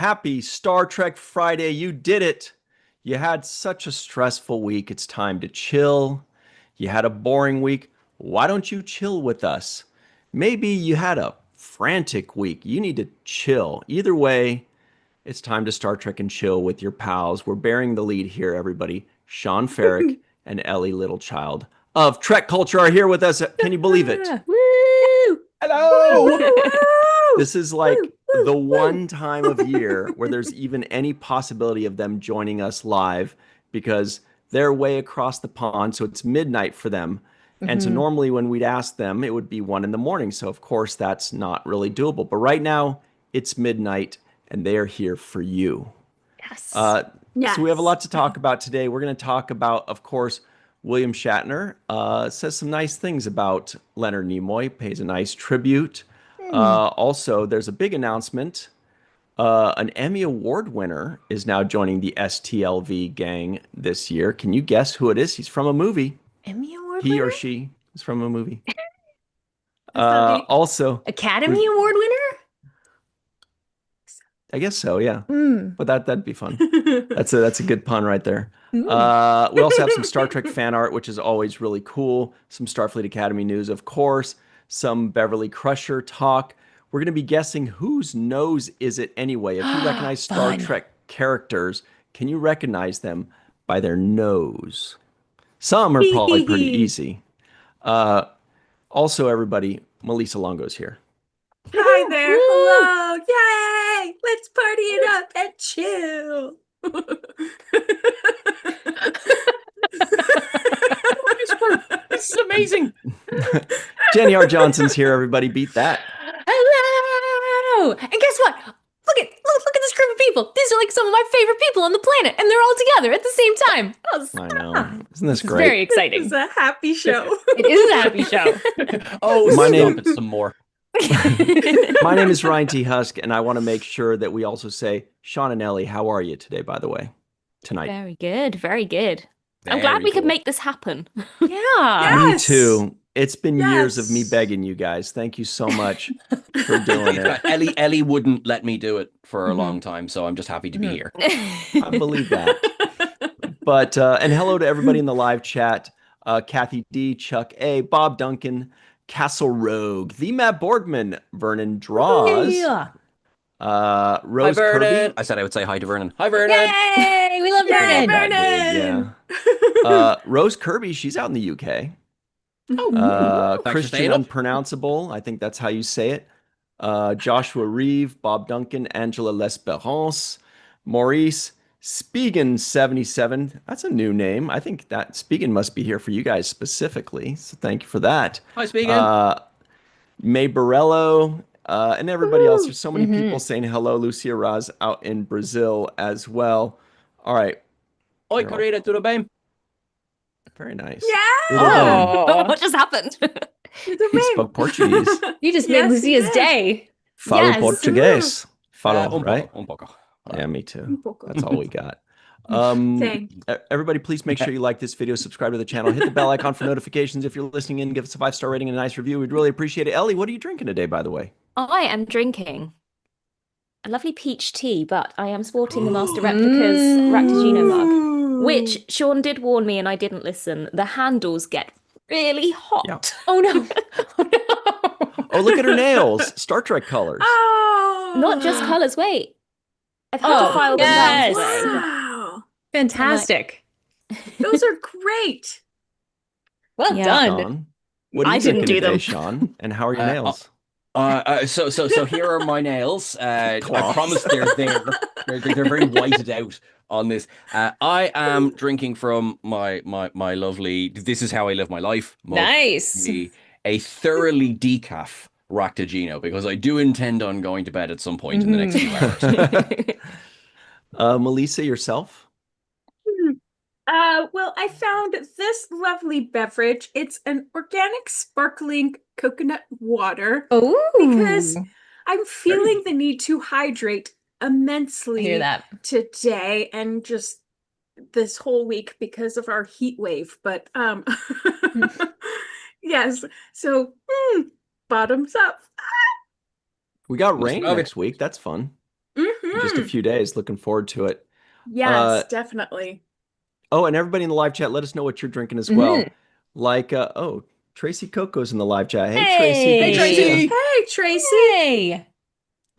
Happy Star Trek Friday. You did it. You had such a stressful week. It's time to chill. You had a boring week. Why don't you chill with us? Maybe you had a frantic week. You need to chill. Either way, it's time to Star Trek and chill with your pals. We're bearing the lead here, everybody. Sean Farrick and Ellie Littlechild of TrekCulture are here with us. Can you believe it? Woo! Hello! This is like the one time of year where there's even any possibility of them joining us live because they're way across the pond, so it's midnight for them. And so normally when we'd ask them, it would be 1 a.m. So of course that's not really doable. But right now it's midnight and they are here for you. Yes. So we have a lot to talk about today. We're going to talk about, of course, William Shatner says some nice things about Leonard Nimoy, pays a nice tribute. Also, there's a big announcement. An Emmy Award winner is now joining the STLV gang this year. Can you guess who it is? He's from a movie. Emmy Award He winner? or she is from a movie. That's Also, Academy Award winner? I guess so, yeah. Mm. But that'd be fun. That's a good pun right there. We also have some Star Trek fan art, which is always really cool. Some Starfleet Academy news, of course. Some Beverly Crusher talk. We're going to be guessing whose nose is it anyway. If you recognize Star Trek characters, can you recognize them by their nose? Some are probably pretty easy. Also, everybody, Melissa Longo's here. Hi there. Hello. Yay. Let's party it up and chill. This is amazing. Jenny R. Johnson's here, everybody. Beat that. Hello. And guess what? Look at this group of people. These are like some of my favorite people on the planet, and they're all together at the same time. I know. Isn't this It's great? very exciting. It's a happy show. It is a happy show. Oh, My name- stop it some more. My name is Ryan T. Husk, and I want to make sure that we also say, Sean and Ellie, how are you today, by the way, tonight? Very good, very good. I'm Very glad we could cool. make this happen. Yeah. Me Yes. too. It's been years of me Yes. begging you guys. Thank you so much for doing it. Ellie wouldn't let me do it for a long time, so I'm just happy to be here. I believe that. But, and hello to everybody in the live chat. Kathy D, Chuck A, Bob Duncan, Castle Rogue, the Matt Borgman, Vernon Draws, Yeah. Rose Hi, Vernon. Kirby. I said I would say hi to Vernon. Hi, Vernon. Yay! We love Yay, Vernon. Yeah. Rose Kirby, she's out in the UK. Thanks for Christian staying up. Unpronounceable, I think that's how you say it. Joshua Reeve, Bob Duncan, Angela L'Esperance, Maurice Spigen 77. That's a new name. I think that Spigen must be here for you guys specifically. So thank you for that. Hi, speaking. May Borello, and everybody else. There's so many people saying hello. Lucia Raz out in Brazil as well. All right. Oi, corrida, tudo bem? Very nice. Yeah. Oh. What just happened? He spoke Portuguese. You just Yes, made he Lucia's did. day. Falo Yes. Português. Falo, Un right? poco, un poco. Yeah, me too. Un poco. That's all we got. Same. Everybody, please make sure you like this video, subscribe to the channel, hit the bell icon for notifications. If you're listening in, give us a 5-star rating and a nice review. We'd really appreciate it. Ellie, what are you drinking today, by the way? I am drinking a lovely peach tea, but I am sporting the Master Replica's Raktajino mug, which Sean did warn me and I didn't listen. The handles get really hot. Yeah. Oh no. Oh no. Oh, look at her nails. Star Trek colors. Oh. Not just colours, wait. I've had to file them yes. down today. Wow. Fantastic. Those are great. Well Yeah. done. Sean, what are I you didn't drinking do today, them. Sean? And how are your nails? So here are my nails. I Cloth. promise they're there. They're very whited out on this. I am drinking from my lovely. This is how I live my life. mug. Nice. A thoroughly decaf Raktajino, because I do intend on going to bed at some point in the next few hours. Melissa, yourself? Well, I found this lovely beverage. It's an organic sparkling coconut water Oh. because I'm feeling the need to hydrate I immensely hear that. today and just this whole week because of our heat wave. But yes, so bottoms up. We got Listen, rain okay. next week. That's fun. Mm-hmm. in just a few days. Looking forward to it. Yes, definitely. Oh, and everybody in the live chat, let us know what you're drinking as well. Like, oh, Tracy Coco's in the live chat. Hey, Tracy. Hey, good to see Tracy. you. Hey, Tracy.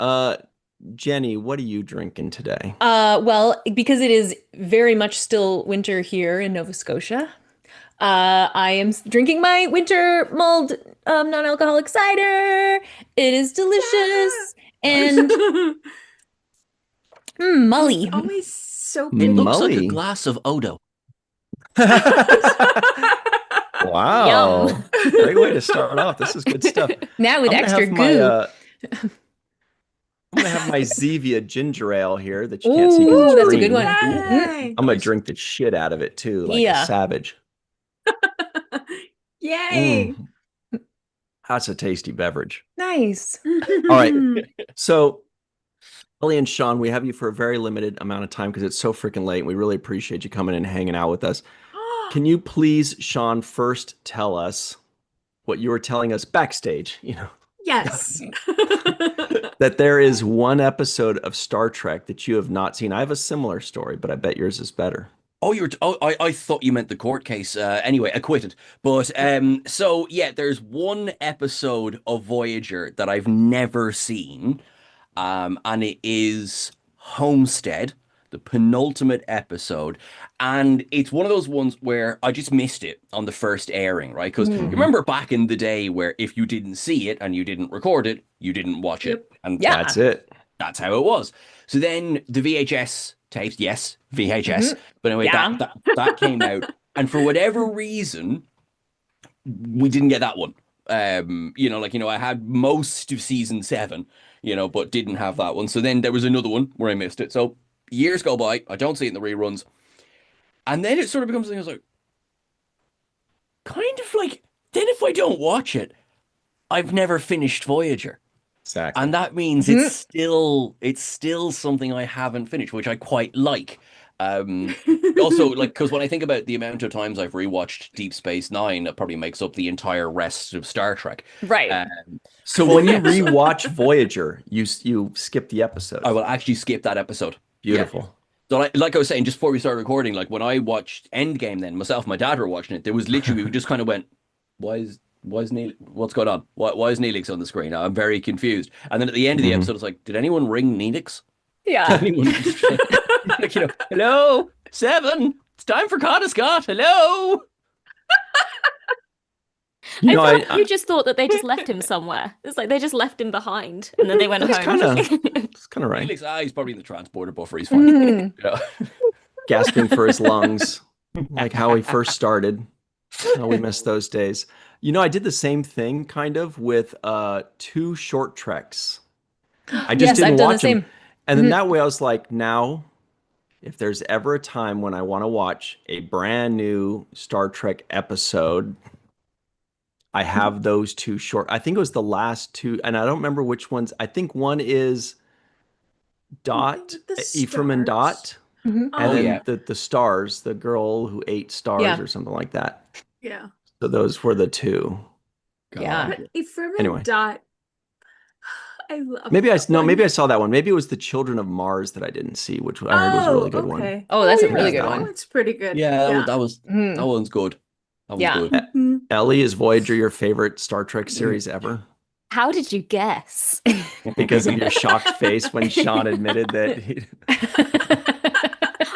Hey. Jenny, what are you drinking today? Well, because it is very much still winter here in Nova Scotia, I am drinking my winter mulled non-alcoholic cider. It is delicious and mully. It's always so It pretty. looks like a Mully. glass of Odo. Wow. Yum. Great way to start off. This is good stuff. Now with I'm gonna extra have goo. I'm gonna have my Zevia ginger ale here that you can't see because Ooh, it's that's a green. good one. Yay. I'm gonna drink the shit out of it too, like Yeah. a savage. Yay. That's a tasty beverage. Nice. All right. So, Ellie and Sean, we have you for a very limited amount of time because it's so freaking late. And we really appreciate you coming and hanging out with us. Can you please, Sean, first tell us what you were telling us backstage? Yes. That there is one episode of Star Trek that you have not seen. I have a similar story, but I bet yours is better. Oh, I thought you meant the court case. Anyway, acquitted. But so yeah, there's one episode of Voyager that I've never seen, and it is Homestead, the penultimate episode, and it's one of those ones where I just missed it on the first airing, right? Because you remember back in the day where if you didn't see it and you didn't record it, you didn't watch it, and Yeah. That's it. that's how it was. So then the VHS tapes, yes, VHS. But anyway, Yeah. that came out, and for whatever reason, we didn't get that one. I had most of season 7, but didn't have that one. So then there was another one where I missed it. So years go by, I don't see it in the reruns, and then it sort of becomes something I was like, kind of like, then if I don't watch it, I've never finished Voyager. Exactly. And that means it's still something I haven't finished, which I quite like. Also, like, because when I think about the amount of times I've rewatched Deep Space Nine, it probably makes up the entire rest of Star Trek. Right. So when you rewatch Voyager, you skip the episode. I will actually skip that episode. Beautiful. Yeah. So like I was saying, just before we started recording, like when I watched Endgame, then myself and my dad were watching it, there was literally, we just kind of went, why is Neil, what's going on? Why is Neelix on the screen? I'm very confused. And then at the end of the episode, it's like, did anyone ring Neelix? Yeah. Anyone like, hello, 7, it's time for Carter Scott. Hello. I thought you just thought that they just left him somewhere. It's like they just left him behind and then they went home. It's kind of right. Neelix, he's probably in the transporter buffer. He's fine. Gasping for his lungs, like how he first started. Oh, we miss those days. I did the same thing kind of with 2 short treks. I just didn't I've done watch the them. same. And then that way I was like, now, if there's ever a time when I want to watch a brand new Star Trek episode, I have those 2 short. I think it was the last 2, and I don't remember which ones. I think one is Dot, Ephraim and Dot. And then the stars, the girl who ate stars or something like that. Yeah. So those were the 2. Yeah. But Ephraim Anyway. and Dot, I love Maybe that one. maybe I saw that one. Maybe it was the Children of Mars that I didn't see, which I heard was a really good one. Oh, that's a yeah, really good that one. one's pretty good. Yeah, that one's good. That one's Yeah. good. Mhm. Ellie, is Voyager your favorite Star Trek series ever? How did you guess? Because of your shocked face when Sean admitted that he...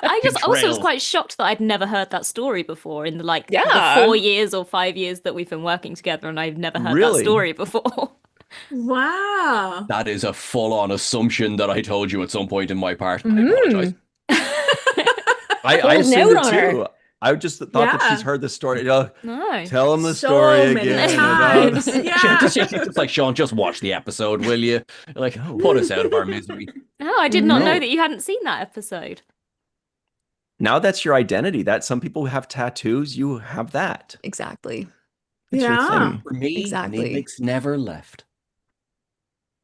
I just also was Betrayal. quite shocked that I'd never heard that story before in the Yeah. 4 years or 5 years that we've been working together, and I've never heard Really? that story before. Wow. That is a full-on assumption that I told you at some point in my part. I apologize. I Hold assumed note it on her. too. I just thought that Yeah. she's heard the story. No. Tell him the So story many again. times. about- Yeah. It's like, Sean, just watch the episode, will you? Like, put us out of our misery. No, I did not No. know that you hadn't seen that episode. Now that's your identity. That some people have tattoos. You have that. Exactly. It's your Yeah. thing. For me, Exactly. Neelix never left.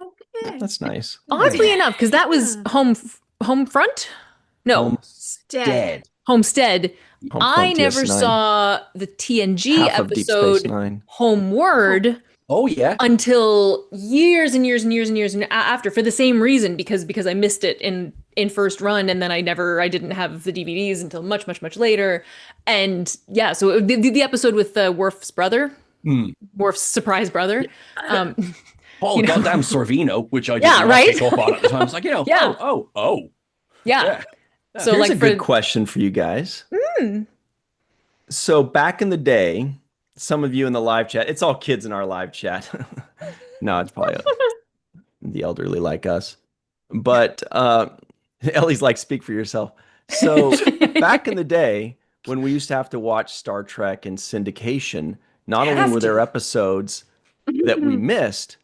Okay. That's nice. Oddly enough, because that was home front? No, Dead. Homestead. Home I front never DS9. saw the TNG Half of Deep Space episode Nine. Homeward, Oh yeah. until years and years and years and years after, for the same reason, because I missed it in first run, and then I didn't have the DVDs until much later. And yeah, so the episode with Worf's brother, Hmm. Worf's surprise brother, um Paul goddamn Sorvino, which I did Yeah, not right? pick up on at the time. It's like, Yeah. oh. yeah. Yeah. So Here's like a good question for you guys. So back in the day, some of you in the live chat, it's all kids in our live chat. No, it's probably the elderly like us. But Ellie's like, speak for yourself. So back in the day, when we used to have to watch Star Trek and syndication, not only were there episodes that we missed,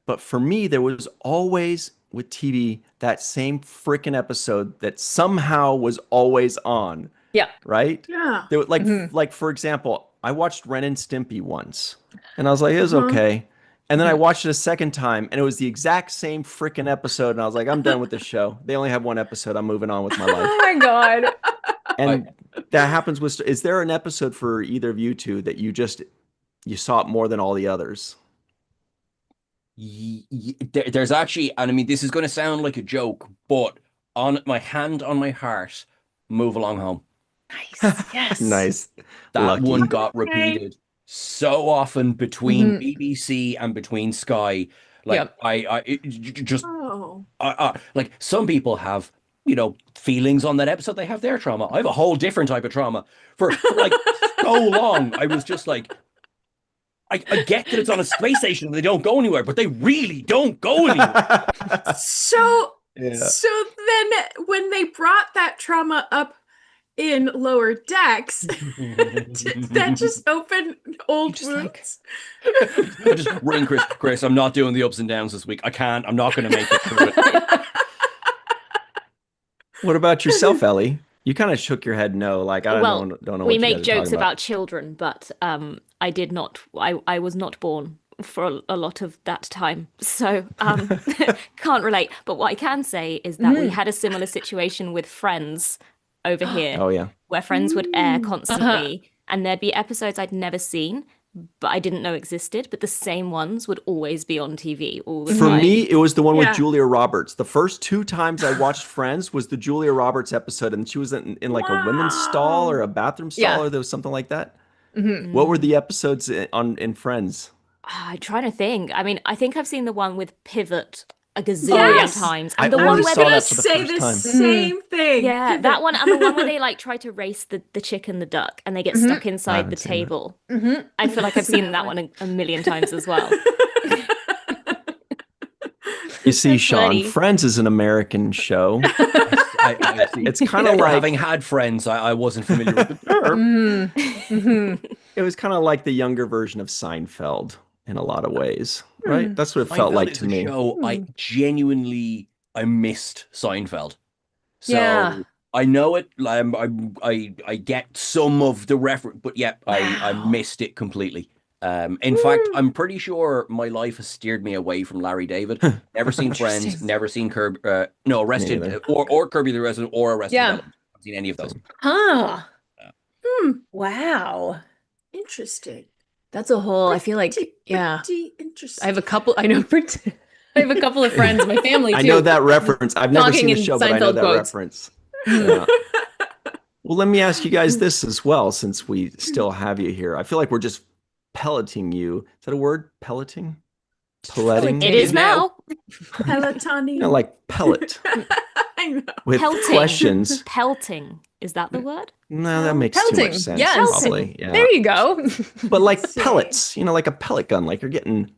but for me, there was always with TV that same freaking episode that somehow was always on, Yeah. right? Yeah. There, like for example, I watched Ren and Stimpy once, and I was like, it was okay. And then I watched it a second time, and it was the exact same freaking episode, and I was like, I'm done with this show. They only have one episode. I'm moving on with my life. Oh my God. And that happens with. Is there an episode for either of you two that you saw it more than all the others? There's actually, and I mean, this is going to sound like a joke, but on my hand on my heart, Move Along Home. Nice. Yes. Nice. That Lucky. one got repeated so often between BBC and between Sky. Like Oh. like some people have, feelings on that episode. They have their trauma. I have a whole different type of trauma. For like so long, I was just like, I get that it's on a space station and they don't go anywhere, but they really don't go anywhere. So then when they brought that trauma up in Lower Decks, did that just open old wounds? I just ring Chris, I'm not doing the ups and downs this week. I can't. I'm not going to make it through it. What about yourself, Ellie? You kind of shook your head no, like I don't know. What We you make guys are talking jokes about children, but I did not. I was not born for a lot of that time, so can't relate. But what I can say is that we had a similar situation with Friends over here. Oh yeah. Where Friends would air constantly, and there'd be episodes I'd never seen, but I didn't know existed, but the same ones would always be on TV all the For time. me, it was the one with Yeah. Julia Roberts. The first 2 times I watched Friends was the Julia Roberts episode, and she was in like a women's stall or a bathroom stall, or there was something like that. What were the episodes in Friends? I'm trying to think. I mean, I think I've seen the one with Pivot a gazillion Yes! times. I And the only one where saw they that for the Say first the time. same thing. yeah, that one, and the one where they like try to race the chick and the duck and they get stuck I inside haven't the seen that. table. I feel like I've seen that one a million times as well. You see, That's Sean, funny. Friends is an American show. I see. It's kind of Never like having had Friends, I wasn't familiar with the term. it was kind of like the younger version of Seinfeld in a lot of ways, right? That's what it felt Seinfeld like is to a me. show I missed Seinfeld. So Yeah. I know it. I get some of the reference, but yeah, I missed it completely. In fact, I'm pretty sure my life has steered me away from Larry David. Never seen Friends, never seen Arrested, Neither. or Kirby the Resident, or Arrested Yeah. Development. I haven't seen any of those. Huh. Wow. Interesting. That's a whole, I feel like, yeah. Pretty interesting. I have a couple, I know, I have a couple of friends in my family too. I know that reference. I've never Talking seen the in show, but I know Seinfeld that quotes. reference. Yeah. Well, let me ask you guys this as well, since we still have you here. I feel like we're just pelleting you. Is that a word? Pelleting? Pelleting? It is now. Pelotoning. Like pellet I know. with Pelting. questions. Pelting. Is that the word? No, that makes too Pelting. much sense. Yes. Probably. Yeah. There you go. But like Sick. pellets, like a pellet gun, like you're getting.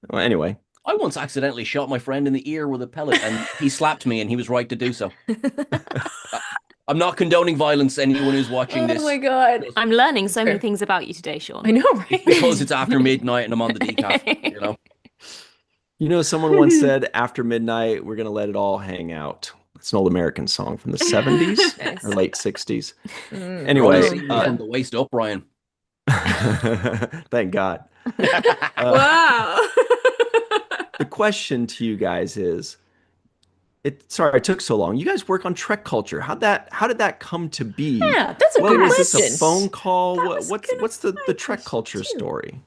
Well, anyway, I once accidentally shot my friend in the ear with a pellet, and he slapped me, and he was right to do so. I'm not condoning violence. Anyone who's watching this, Oh my God. I'm learning so many Fair. things about you today, Sean. I know, right? because it's after midnight and I'm on the decaf. someone once said, "After midnight, we're gonna let it all hang out." It's an old American song from the 70s Nice. or late 60s. Mm. Anyway, From the waist up, Ryan. thank God. Wow. The question to you guys is, sorry it took so long. You guys work on TrekCulture. How did that come to be? Yeah, that's a What good was question. this, a phone call? That was What's gonna the be my TrekCulture question, too. story?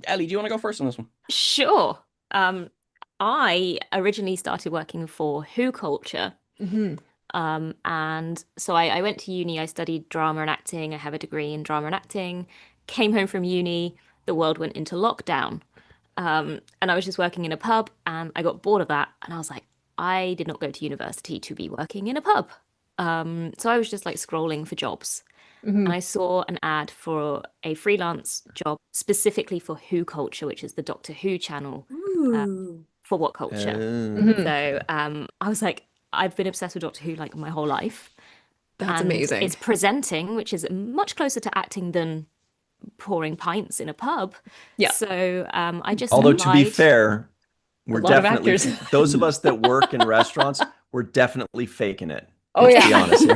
Ellie, do you want to go first on this one? Sure. I originally started working for Who Culture. Mhm. And so I went to uni, I studied drama and acting. I have a degree in drama and acting. Came home from uni, the world went into lockdown. And I was just working in a pub and I got bored of that. And I was like, I did not go to university to be working in a pub. So I was just like scrolling for jobs. And I saw an ad for a freelance job specifically for Who Culture, which is the Doctor Who channel. Ooh. For What Culture. Mhm. So I was like, I've been obsessed with Doctor Who like my whole life. That's And amazing. it's presenting, which is much closer to acting than pouring pints in a pub. Yeah. So I just Although to be applied. fair, we're lot of definitely actors. those of us that work in restaurants, we're definitely faking it. Oh, Let's yeah. be honest here.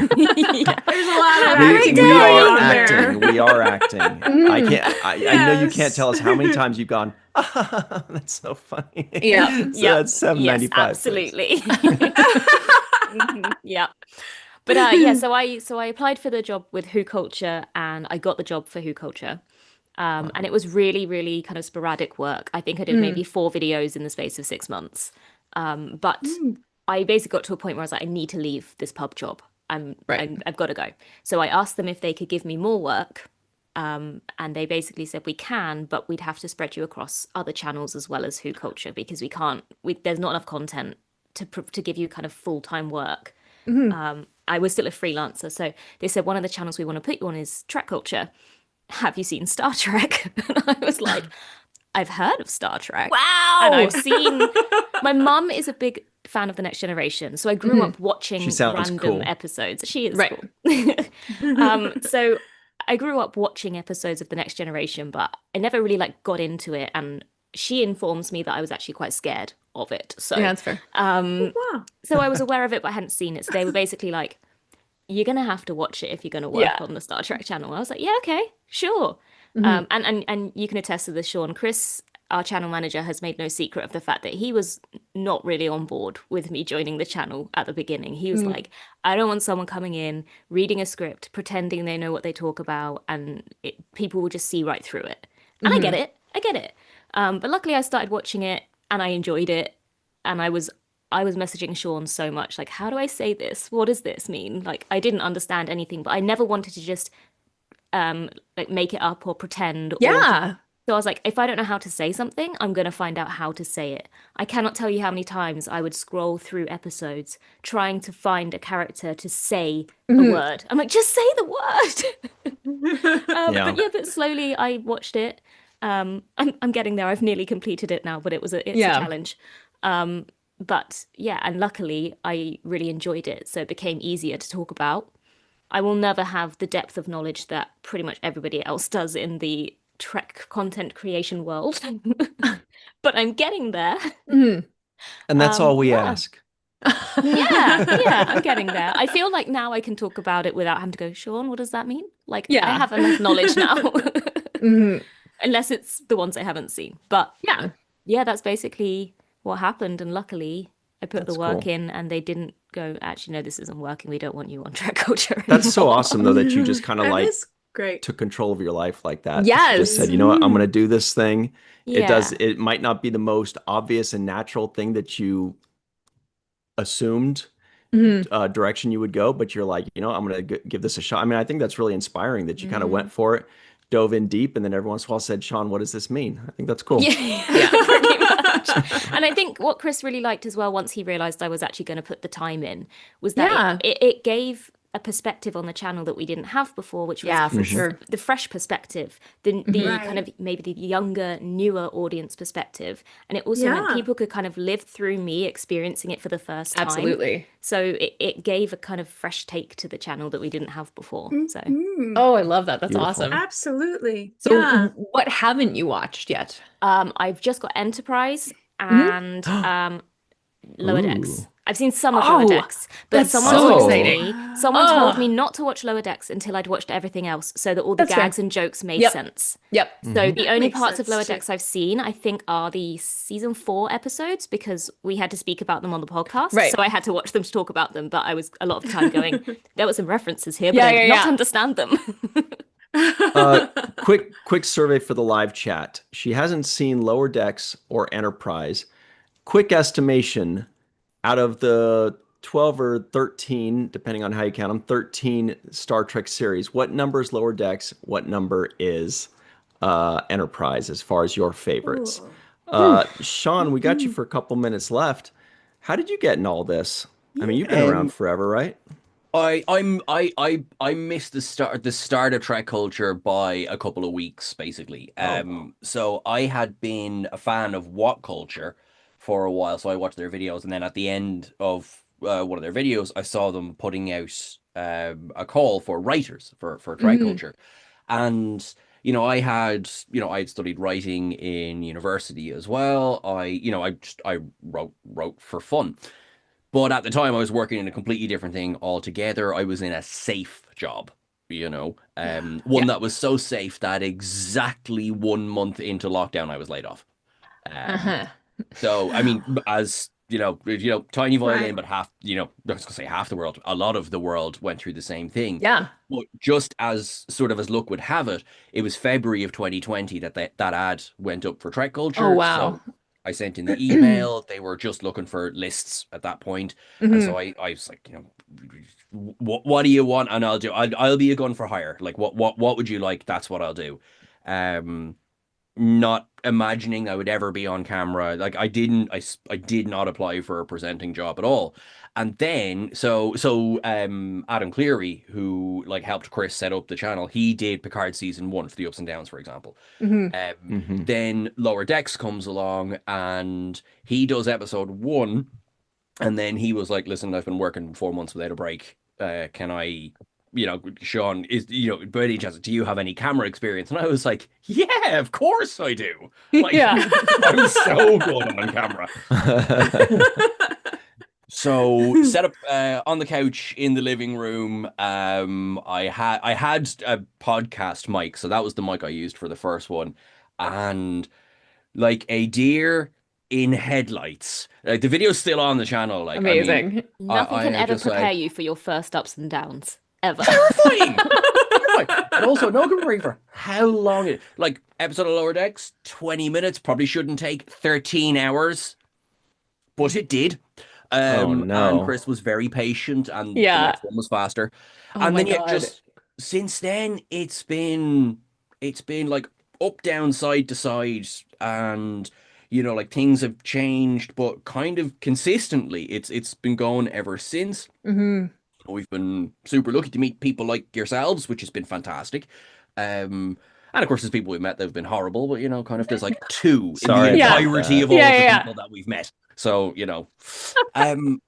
Yeah. There's a lot of We, acting we going are on acting. there. We are acting. I can't. I know you can't Yes. tell us how many times you've gone. That's so funny. Yeah. So Yeah. that's Yes, $7.95. absolutely. Yeah. But yeah, so I applied for the job with Who Culture and I got the job for Who Culture. And it was really, really kind of sporadic work. I think I did maybe 4 videos in the space of 6 months. But I basically got to a point where I was like, I need to leave this pub job. I've got to go. So I asked them if they could give me more work. And they basically said, we can, but we'd have to spread you across other channels as well as Who Culture because there's not enough content to give you kind of full-time work. I was still a freelancer. So they said, one of the channels we want to put you on is TrekCulture. Have you seen Star Trek? And I was like, I've heard of Star Trek. Wow. And I've seen, my mum is a big fan of The Next Generation. So I grew up watching She sounds random cool. episodes. She is Right. cool. So I grew up watching episodes of The Next Generation, but I never really like got into it. And she informs me that I was actually quite scared of it. So, Yeah, that's fair. Wow. so I was aware of it, but I hadn't seen it. So they were basically like, you're going to have to watch it if you're going to work Yeah. on the Star Trek channel. I was like, yeah, okay, sure. And you can attest to this, Sean. Chris, our channel manager, has made no secret of the fact that he was not really on board with me joining the channel at the beginning. He was like, I don't want someone coming in, reading a script, pretending they know what they talk about, and people will just see right through it. And I get it. But luckily I started watching it and I enjoyed it. And I was messaging Sean so much, like, how do I say this? What does this mean? Like, I didn't understand anything, but I never wanted to just like make it up or pretend. Yeah. So I was like, if I don't know how to say something, I'm going to find out how to say it. I cannot tell you how many times I would scroll through episodes trying to find a character to say a word. I'm like, just say the word. Yeah. But slowly I watched it. I'm getting there. I've nearly completed it now, but it's a Yeah. challenge. But yeah, and luckily I really enjoyed it, so it became easier to talk about. I will never have the depth of knowledge that pretty much everybody else does in the Trek content creation world, but I'm getting there. And that's all we yeah. ask. Yeah, I'm getting there. I feel like now I can talk about it without having to go, Sean, what does that mean? Like, I Yeah. have enough knowledge now, Mhm. unless it's the ones I haven't seen. But Yeah. yeah, that's basically what happened. And luckily, I put That's the work cool. in and they didn't go, actually, no, this isn't working. We don't want you on TrekCulture That's so anymore." awesome, though, that you just kind of That like is great. took control of your life like that. Yes. Just said, you know what, I'm going to do this thing. Yeah. It might not be the most obvious and natural thing that you assumed Mhm. direction you would go, but you're like, you know, I'm going to give this a shot. I mean, I think that's really inspiring that you kind of went for it, dove in deep, and then every once in a while said, Sean, what does this mean? I think that's cool. Yeah, pretty much. And I think what Chris really liked as well, once he realized I was actually going to put the time in, was that it gave a perspective on the channel that we didn't have before, which was Yeah, for sure. the fresh perspective, the Right. kind of maybe the younger, newer audience perspective. And it also meant Yeah. people could kind of live through me experiencing it for the first time. Absolutely. So it gave a kind of fresh take to the channel that we didn't have before. So Mm, Oh, I love that. That's Beautiful. awesome. absolutely. So Yeah. what haven't you watched yet? I've just got Enterprise and Lower Decks. Ooh. I've seen some of Oh, Lower Decks, but that's someone so told exciting. me, someone told Oh. me not to watch Lower Decks until I'd watched everything else, so that all the That's fair. gags and jokes made Yep. sense. Yep. So the That only makes parts of sense Lower too. Decks I've seen, I think, are the season 4 episodes because we had to speak about them on the podcast. Right. So I had to watch them to talk about them. But I was a lot of the time going, there were some references here, but Yeah, I did yeah, not yeah. understand them. Uh, quick survey for the live chat. She hasn't seen Lower Decks or Enterprise. Quick estimation, out of the 12 or 13, depending on how you count them, 13 Star Trek series, what number is Lower Decks? What number is Enterprise as far as your favorites? Sean, we got you for a couple minutes left. How did you get in all this? I mean, you've been around forever, right? I missed the start of Trek culture by a couple of weeks, basically. So I had been a fan of What Culture for a while, so I watched their videos, and then at the end of one of their videos, I saw them putting out a call for writers for Trek culture, and I had studied writing in university as well. I wrote for fun. But at the time, I was working in a completely different thing altogether. I was in a safe job, one that was so safe that exactly 1 month into lockdown, I was laid off. Um, so, I mean, as tiny violin, Right. but I was gonna say half the world, a lot of the world went through the same thing. Yeah. But just as sort of as luck would have it, it was February of 2020 that ad went up for Trek Oh, Culture. wow. So I sent in the email. They were just looking for lists at that point. And so I was like, what do you want? And I'll be a gun for hire. Like what would you like? That's what I'll do. Um, Not imagining I would ever be on camera. Like I did not apply for a presenting job at all. And then Adam Cleary, who like helped Chris set up the channel, he did Picard season 1 for the ups and downs, for example. Then Lower Decks comes along and he does episode 1, and then he was like, listen, I've been working 4 months without a break. Can I, Sean, by any chance, do you have any camera experience? And I was like, yeah, of course I do. Like, Yeah. I was so good on camera. So set up on the couch in the living room. I had a podcast mic, so that was the mic I used for the first one, and like a deer in headlights. Like the video's still on the channel. Like I mean, Amazing. Nothing I can am ever just prepare like you for your first ups and downs, ever. terrifying. Terrifying. And also no comparing for how long it like episode of Lower Decks, 20 minutes, probably shouldn't take 13 hours, but it did. Oh And no. Chris was very patient, and the Yeah. next one was faster. Oh And my then yeah, God. just since then it's been like up, down, side to side, and like things have changed, but kind of consistently, it's been going ever since. We've been super lucky to meet people like yourselves, which has been fantastic. And of course, there's people we've met that have been horrible, but kind of there's like two in Sorry the about entirety that. of all Yeah, of the yeah, people that we've met. So,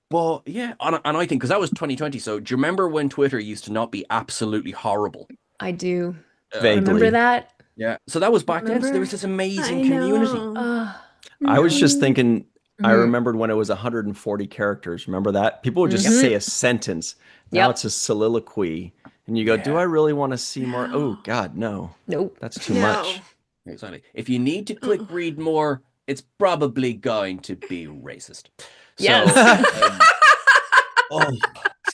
but yeah, and I think because that was 2020. So, do you remember when Twitter used to not be absolutely horrible? I do. Vaguely. Remember that? Yeah. So that was back then. So there was this amazing community. I was just Mm. thinking, I Mhm. remembered when it was 140 characters. Remember that? People would just say a sentence. Now Yep. it's a soliloquy. And you go, do Yeah. I really want to see more? Oh, God, no. Nope. That's too No. much. Exactly. If you need to click read more, it's probably going to be racist. Yes.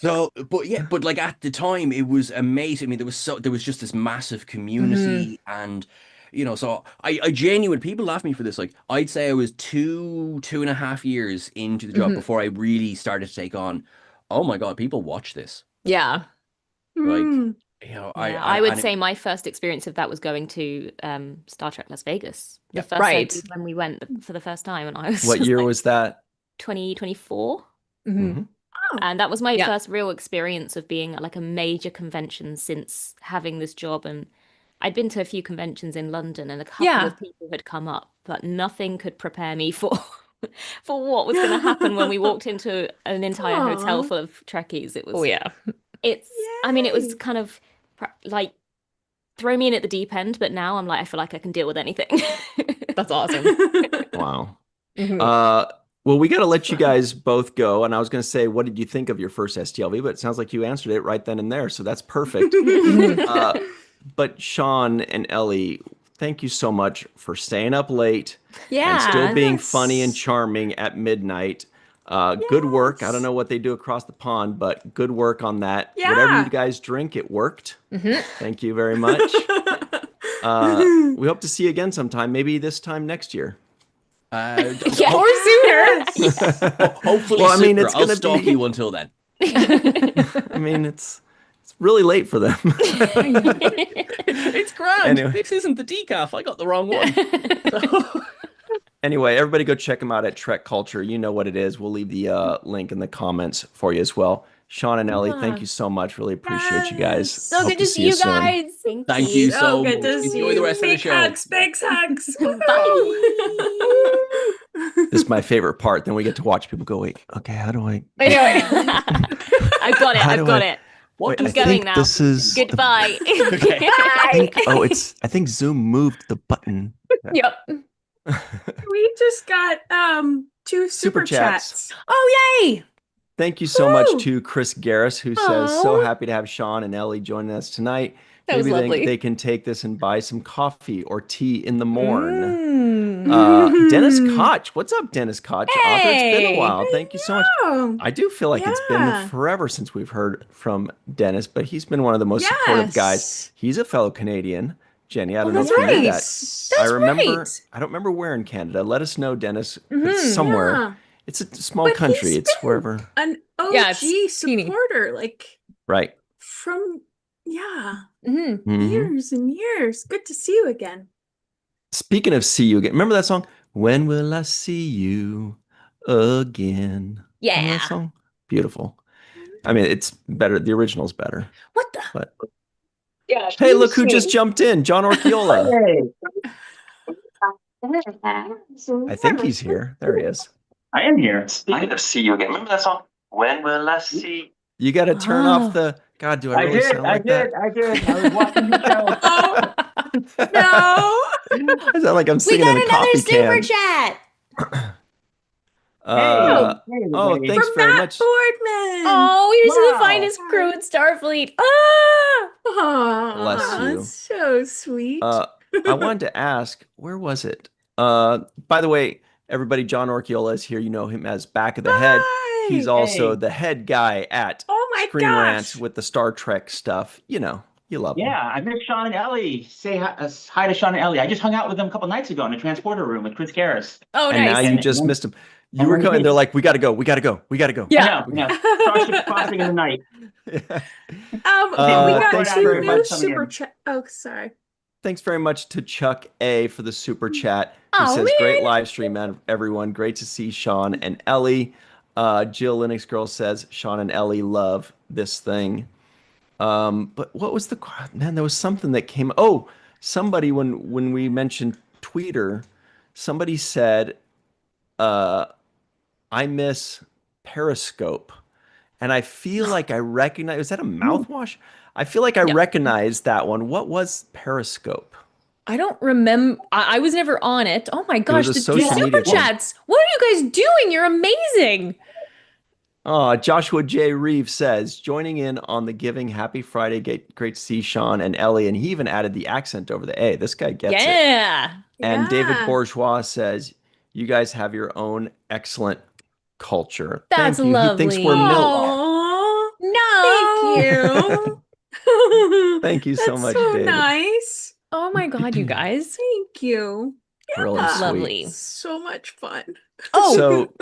But like at the time, it was amazing. I mean, there was just this massive community, and so I genuinely, people laugh at me for this. Like, I'd say I was 2.5 years into the job before I really started to take on. Oh my God, people watch this. Yeah. Like, Mm. I would say my first experience of that was going to Star Trek Las Vegas. The first Right. day when we went for the first time, and I was What just year like was that? 2024. Mhm. Oh. And that was my Yeah. first real experience of being at like a major convention since having this job. And I'd been to a few conventions in London, and a couple Yeah. of people had come up, but nothing could prepare me for for what was going to happen when we walked into an entire hotel Aw. full of Trekkies. It was Oh yeah. I mean, it was Yay. kind of like throw me in at the deep end, but now I'm like, I feel like I can deal with anything. That's awesome. Wow. Mhm. Well, we got to let you guys both go. And I was going to say, what did you think of your first STLV? But it sounds like you answered it right then and there. So that's perfect. But Sean and Ellie, thank you so much for staying up late and still being Yes. funny and charming at midnight. Good work. I don't Yes. know what they do across the pond, but good work on that. Yeah. Whatever you guys drink, it worked. Thank you very much. We hope to see you again sometime, maybe this time next year. Yeah. Or sooner. Hopefully Well, I mean, sooner. it's I'll gonna stalk be- you until then. I mean, it's really late for them. It's grand. Anyway. This isn't the decaf. I got the wrong one. Anyway, everybody go check them out at TrekCulture. You know what it is. We'll leave the link in the comments for you as well. Sean and Ellie, thank you so much. Really appreciate you guys. So Hope good to see you soon. guys. Thank you So so good much. to see Enjoy the you. rest of the Big show. hugs, big hugs. This is my favorite part. Then we get to watch people go, wait, okay, how do I? I know. I've got it. How I've do got I- it. Wait, I'm I going think now. this is the- Goodbye. Okay. I think Zoom moved the button. Yep. We just got 2 super chats. Oh, yay. Thank you so much Woo! to Chris Garris, who says, so Aw. happy to have Sean and Ellie joining us tonight. That was Maybe lovely. they can take this and buy some coffee or tea in the morn. Dennis Koch. What's up, Dennis Koch? Author, it's been a Hey. while. Thank you so much. Oh, I do feel like it's Yeah. been forever since we've heard from Dennis, but he's been one of the most supportive guys. yes. He's a fellow Canadian. Jenny, I don't know that's if you knew right. that. That's I remember. right. I don't remember where in Canada. Let us know, Dennis. Mhm, It's somewhere. Yeah. It's a small But country. he's It's been- wherever. An Yeah, OG it's teeny. supporter, like Right. from Mhm. Mhm. years and years. Good to see you again. Speaking of see you again, remember that song? When will I see you again? Remember Yeah. that song? Beautiful. I mean, it's better. The original's better. What the? But Yeah. hey, look who just jumped in, John Orchiola. I think he's here. There he is. I am here. Speaking of see you again, remember that song? When will I see? You got to turn off the. God, do I really sound like that? I did. I was watching the show. No. I sound like I'm We singing got in a another coffee super can. chat. Uh, Hey, oh, everybody. thanks From very Matt much. Boardman. Oh, you're the Wow. finest crew at Starfleet. Ah! Aw, Bless you. So sweet. I wanted to ask, where was it? By the way, everybody, John Orchiola is here. You know him as Back of the Head. He's Hi. also Hey. the head guy at Oh my Screen Rant gosh. with the Star Trek stuff. You know, you love him. Yeah, I met Sean and Ellie. Say hi to Sean and Ellie. I just hung out with them a couple nights ago in a transporter room with Chris Garris. Oh, And now nice. you And- just and- missed him. You and were when coming. he- They're like, we got to go. We got to go. We got to go. Yeah. I know. Starship crossing in the night. We thanks got two very new much. super chat. Oh, sorry. Thanks very much to Chuck A for the super chat. He Oh, says, great man. live stream, man, everyone. Great to see Sean and Ellie. Jill Linux Girl says, Sean and Ellie love this thing. But what was the, man, there was something that came. Oh, somebody, when we mentioned Tweeter, somebody said, I miss Periscope. And I feel like I recognize, was that a mouthwash? I feel like I Yeah. recognized that one. What was Periscope? I don't remember. I was never on it. Oh my gosh, a the social super media thing. chats. What are you guys doing? You're amazing. Joshua J. Reeve says, joining in on the giving. Happy Friday. Great to see Sean and Ellie. And he even added the accent over the A. This guy gets it. Yeah. And David Yeah. Bourgeois says, you guys have your own excellent culture. That's Thank you. He thinks we're lovely. milk. Aw, No. thank you. Thank you so That's much, so David. nice. Oh my God, you guys. Thank you. Really Yeah. sweet. Lovely. So much fun. Oh, So,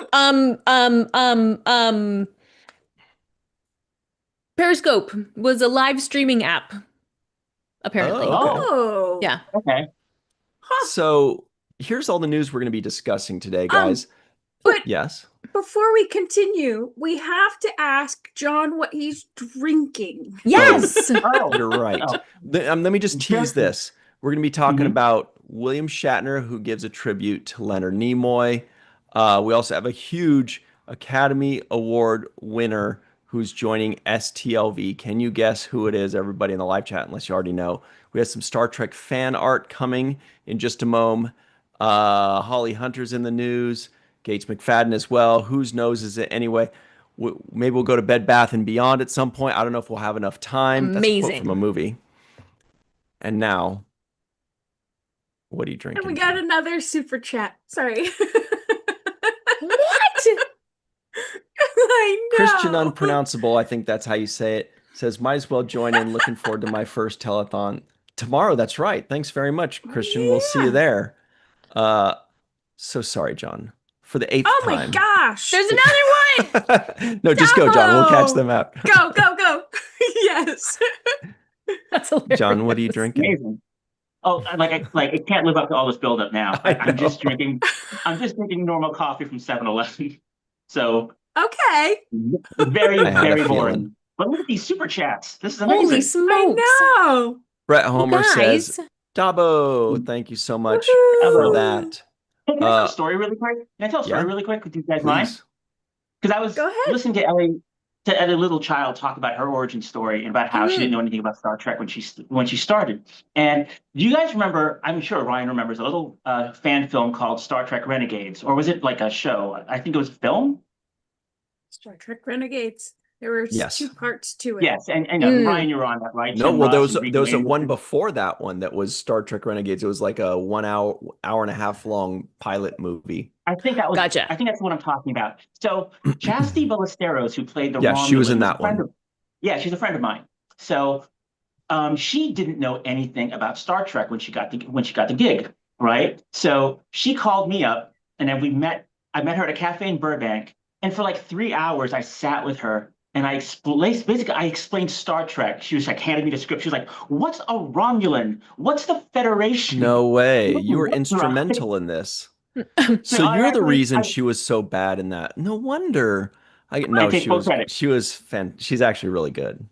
Periscope was a live streaming app, apparently. Oh. Okay. Oh. Yeah. Okay. so here's all the news we're going to be discussing today, guys. but- yes. Before we continue, we have to ask John what he's drinking. Yes. Oh, You're right. Oh. Let me just tease Interesting. this. We're going to be talking Mhm. about William Shatner, who gives a tribute to Leonard Nimoy. We also have a huge Academy Award winner who's joining STLV. Can you guess who it is, everybody in the live chat, unless you already know? We have some Star Trek fan art coming in just a moment. Holly Hunter's in the news. Gates McFadden as well. Whose nose is it anyway? Maybe we'll go to Bed Bath and Beyond at some point. I don't know if we'll have enough time. That's a quote Amazing. from a movie. And now, what are you drinking? And we got another super chat. Sorry. What? I Christian know. Unpronounceable, I think that's how you say it, says, might as well join in. Looking forward to my first telethon tomorrow. That's right. Thanks very much, Christian. We'll see you Yeah. there. So sorry, John, for the 8th Oh my time. gosh. There's another one. No, just go, John. We'll catch Dabo! them out. Go, go, go. Yes. That's hilarious. John, what are you drinking? Amazing. Oh, it can't live up to all this buildup now. I I'm just know. drinking normal coffee from 7-Eleven. So Okay. very, I had a very feeling. boring. But look at these super chats. This is Holy amazing. smokes. I know. Brett Homer guys. says, Dabo, thank you so much Woohoo. for Dabo. that. Hey, can I tell a story really quick? Can I tell a story Yeah. really quick? Would you guys mind? Please. Because I was Go ahead. listening to Ellie Little Child talk about her origin story and about how she didn't know anything about Star Trek when she started. And do you guys remember? I'm sure Ryan remembers a little fan film called Star Trek Renegades, or was it like a show? I think it was a film. Star Trek Renegades. There were Yes. 2 parts to it. Yes, and Ryan, you were on that, right? No, Tim well, there Russ was and there was a Regan one Anderson. before that one that was Star Trek Renegades. It was like a 1 hour, hour and a half long pilot movie. I think that was. Gotcha. I think that's what I'm talking about. So Chastity Ballesteros, who played the Yeah, she was in Romulan, that a friend one. yeah, she's a friend of mine. So she didn't know anything about Star Trek when she got the gig, right? So she called me up, and then we met. I met her at a cafe in Burbank, and for like 3 hours, I sat with her. And I explained Star Trek. She was like handing me the script. She was like, "What's a Romulan? What's the Federation?" No way. You were Right. instrumental in this. So No, I you're the actually- reason I- she was so bad in that. No wonder. I take full credit. She's actually really good.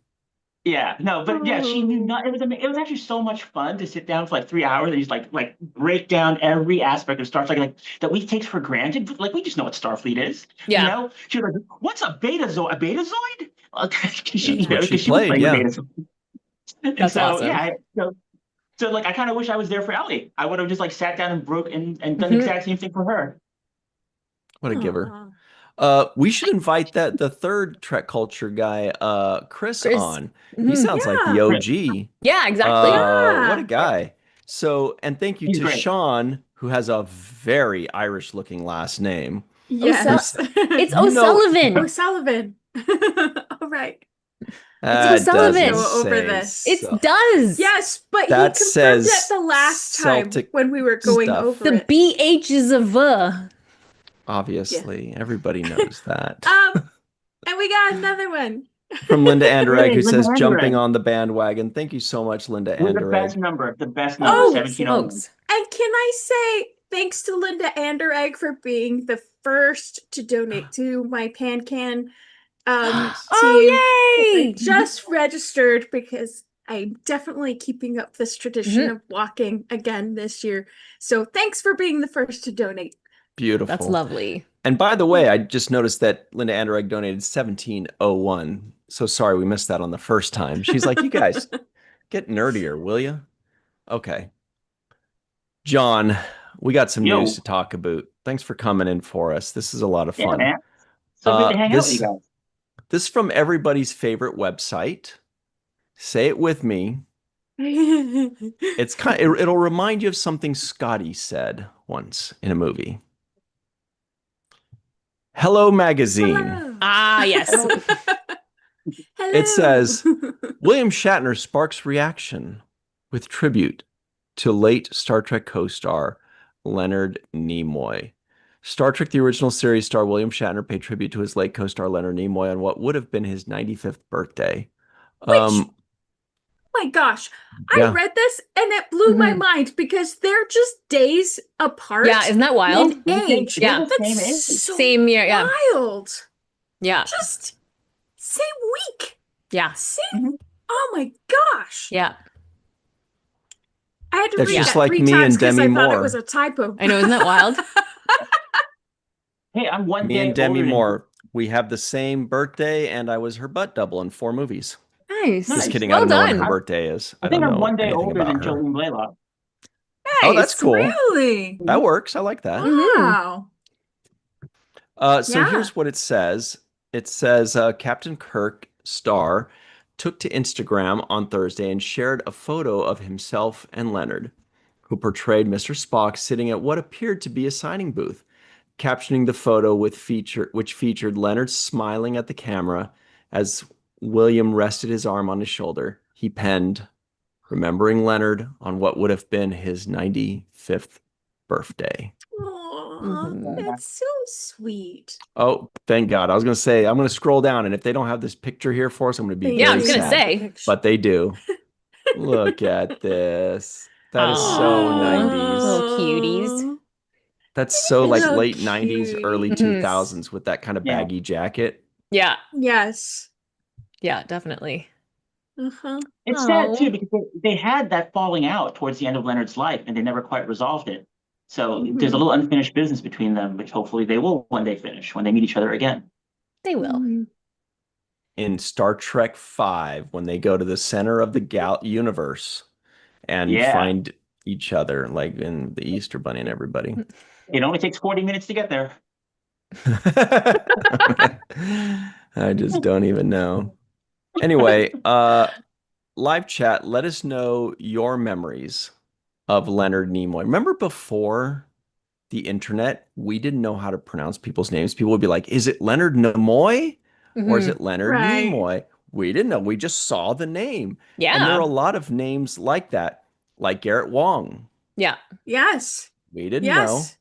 Yeah, no, but yeah, she knew not. It was actually so much fun to sit down for like 3 hours and just like break down every aspect of Star Trek like that we take for granted. But, like we just know what Starfleet is. Yeah. You know, she was like, "What's a betazoid? A betazoid?" That's what she was played, playing yeah. with betazoid. And That's so, awesome. Yeah, so like I kind of wish I was there for Ellie. I would have just like sat down and and done the exact same thing for her. What a giver. Aw. We should invite the third Trek Culture guy, Chris Chris. on. He Mhm. sounds like the Yeah. OG. Yeah, exactly. What a Yeah. guy. So, and thank you He's to great. Sean, who has a very Irish looking last name. Yes. It's You know- O'Sullivan. O'Sullivan. All right. That O'Sullivan. doesn't Go over say this. It so. does. Yes, but That he confirmed says it the last time Celtic when we were going stuff. over The it. BH is a V. Obviously, everybody knows that. And we got another one. From Linda Anderegg, who Linda says, Anderegg. jumping on the bandwagon. Thank you so much, Linda We're the best Anderegg. number. The best Oh, number. 1701. smokes. And can I say thanks to Linda Anderegg for being the first to donate to my PanCan team. Oh, I yay! just registered because I'm definitely keeping up this tradition of walking again this year. So thanks for being the first to donate. Beautiful. That's lovely. And by the way, I just noticed that Linda Anderegg donated 1701. So sorry we missed that on the first time. She's like, you guys, get nerdier, will you? Okay. John, we got some Yo. news to talk about. Thanks for coming in for us. This is a lot of Yeah, fun. man. So good to hang out with you guys. This is from everybody's favorite website. Say it with me. It's it'll remind you of something Scotty said once in a movie. Hello Magazine. Hello. Ah, yes. Hello. It says, William Shatner sparks reaction with tribute to late Star Trek co-star Leonard Nimoy. Star Trek, the original series star William Shatner paid tribute to his late co-star Leonard Nimoy on what would have been his 95th birthday. My gosh, Yeah. I read this and it blew my mind because they're just days apart. Yeah, isn't that wild? in age. Yeah. They're the same age. That's so Same year, yeah. wild. Yeah. Just same week. Yeah. Same. Oh my gosh. Yeah. I had to That's read just that like 3 me times and because Demi I thought Moore. it was a typo. I know, isn't that wild? Hey, I'm one Me day and Demi older than- Moore, we have the same birthday, and I was her butt double in 4 movies. Nice. Just kidding. Well I don't know done. when her birthday is. I think don't I'm know one day anything older about than her. Jolene Blaylock. Oh, that's Nice, cool. Really? That works. I like that. Wow. So Yeah. here's what it says. It says Captain Kirk star took to Instagram on Thursday and shared a photo of himself and Leonard, who portrayed Mr. Spock sitting at what appeared to be a signing booth. captioning the photo which featured Leonard smiling at the camera as William rested his arm on his shoulder. He penned, remembering Leonard on what would have been his 95th birthday. Aw, that's so sweet. Oh, thank God. I was going to say, I'm going to scroll down, and if they don't have this picture here for us, I'm going to be Yeah, I very was gonna sad. say. But they do. Look at this. That is so Aw. 90s. Little cuties. That's so like So late 90s, early cutie. 2000s with that kind of Yeah. baggy jacket. Yeah, Yes. yeah, definitely. Uh-huh. It's sad too Aw. because they had that falling out towards the end of Leonard's life, and they never quite resolved it. So there's a Mhm. little unfinished business between them, which hopefully they will one day finish when they meet each other again. They will. Mhm. In Star Trek V, when they go to the center of the universe and Yeah. find each other, like in the Easter Bunny and everybody. It only takes 40 minutes to get there. I just don't even know. Anyway, live chat, let us know your memories of Leonard Nimoy. Remember before the internet, we didn't know how to pronounce people's names. People would be like, is it Leonard Nimoy or is Mhm. it Leonard Right. Nimoy? We didn't know. We just saw the name. Yeah. And there are a lot of names like that, like Garrett Wong. Yeah. Yes. We didn't know. Yes.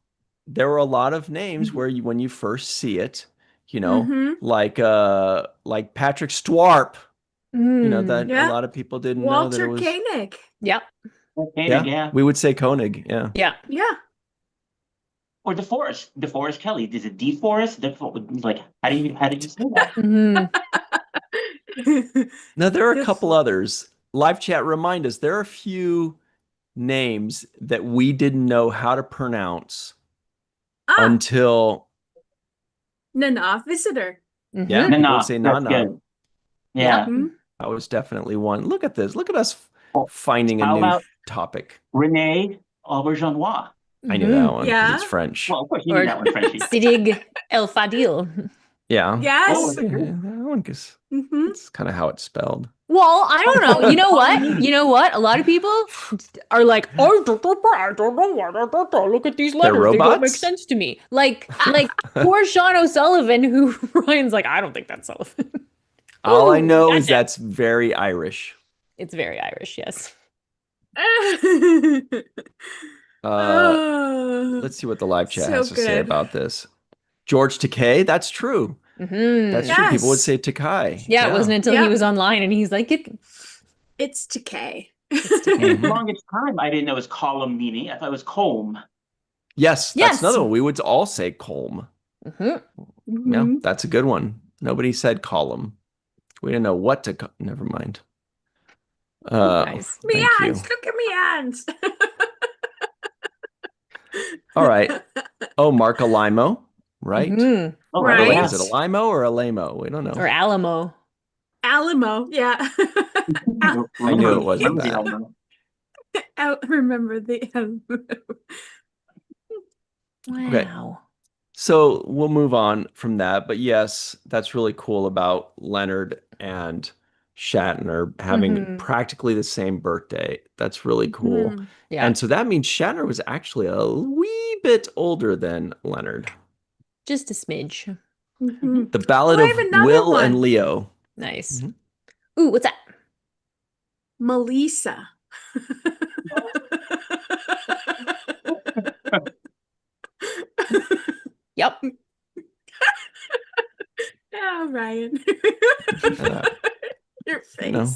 There were a lot of names where when you first see it, Mhm. like Patrick Stwarp, that Mm. a Yeah. lot of people didn't know that it Walter was. Koenig. Yep. Koenig, yeah. We would say Koenig, yeah. Yeah. Yeah. Or DeForest Kelly. Is it DeForest? Like, how do you say that? Mhm. Now there are a Yes. couple others. Live chat, remind us, there are a few names that we didn't know how to pronounce until Nana Visitor. Mhm. people No, would say that's Nana. good. Yeah. Mhm. That was definitely one. Look at this. Look at us Oh, finding a how new about- topic. Renee Auberjonois. I knew Mhm. that one because Yeah. it's French. Well, of course, you Or knew that one, Frenchie. Sidig El Fadil. Yeah. Yes. Oh, Yeah, that one is Mhm. that's kind of how it's spelled. Well, I don't know. You know what? You know what? A lot of people are like, I don't know what. Look at these letters. They don't make robots? sense to me. Like poor Sean O'Sullivan, who Ryan's like, I don't think that's Sullivan. All I Ooh, know is gotcha. that's very Irish. It's very Irish, yes. Let's see what the live chat So has to say good. about this. George Takei, that's true. Mhm. That's true. People would Yes. say Takai. Yeah, it wasn't until he Yeah. was online and he's like, It's decay. It's decay. For the Mhm. longest time, I didn't know it was column meaning. I thought it was comb. Yes, that's Yes. another one. We would all say colm. Mhm. Yeah, that's a good one. Nobody said column. We didn't know what to. Never mind. Nice. Thank you. Means, look at me hands. All right. Oh, Mark Alimo, right? Mhm. Oh, Right. Wait, yeah. is it Alimo or Alamo? We don't know. Or Alamo. Alamo, yeah. I knew it wasn't Remember the that. Alamo. I remember the Alamo. Okay. Wow. So we'll move on from that. But yes, that's really cool about Leonard and Shatner having Mhm. practically the same birthday. That's really cool. Mhm. Yeah. And so that means Shatner was actually a wee bit older than Leonard. Just a smidge. Mhm. The Ballad Oh, I of have another Will one. and Leo. Nice. Mhm. Ooh, what's that? Melissa. Yep. Oh, Ryan. Uh, Your face. know.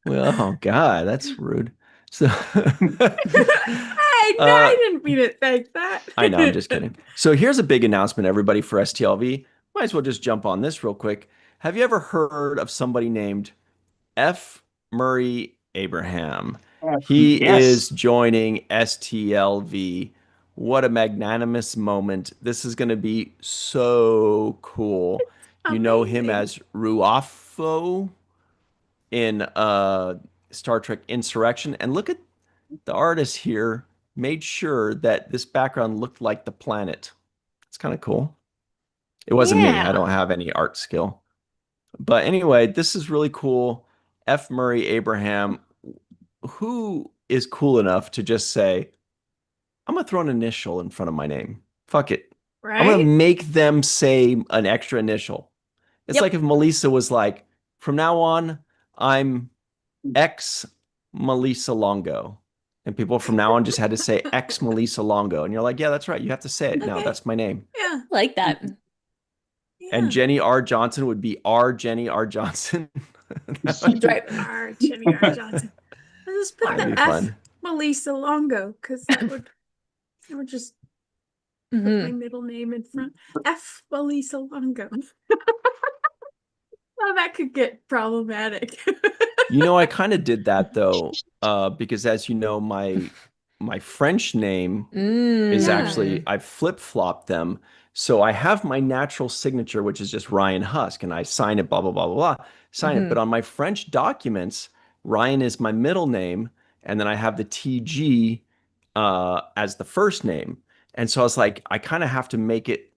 Well, oh God, that's rude. So I didn't mean it like that. I know, I'm just kidding. So here's a big announcement, everybody, for STLV. Might as well just jump on this real quick. Have you ever heard of somebody named F. Murray Abraham? He Yes. is joining STLV. What a magnanimous moment. This is going to be so cool. You know him Amazing. as Ruafo in Star Trek Insurrection. And look at the artist here made sure that this background looked like the planet. It's kind of cool. It wasn't me. Yeah. I don't have any art skill. But anyway, this is really cool. F. Murray Abraham, who is cool enough to just say, I'm going to throw an initial in front of my name. Fuck it. I'm going to Right? make them say an extra initial. It's Yep. like if Melissa was like, from now on, I'm X Melissa Longo. And people from now on just had to say X Melissa Longo. And you're like, yeah, that's right. You have to say it now. Okay. That's my name. Yeah. Like that. And Yeah. Jenny R. Johnson would be R. Jenny R. Johnson. That's right. R. Jenny R. Johnson. I'll just put That'd the be F fun. Melissa Longo because that would just put my Mhm. middle name in front. F Melissa Longo. Oh, that could get problematic. You know, I kind of did that though, because as you know, my French name is Yeah. actually I flip-flopped them. So I have my natural signature, which is just Ryan Husk, and I sign it, blah, blah, blah, blah, blah, sign it. But on my French documents, Ryan is my middle name, and then I have the TG as the first name. And so I was like, I kind of have to make it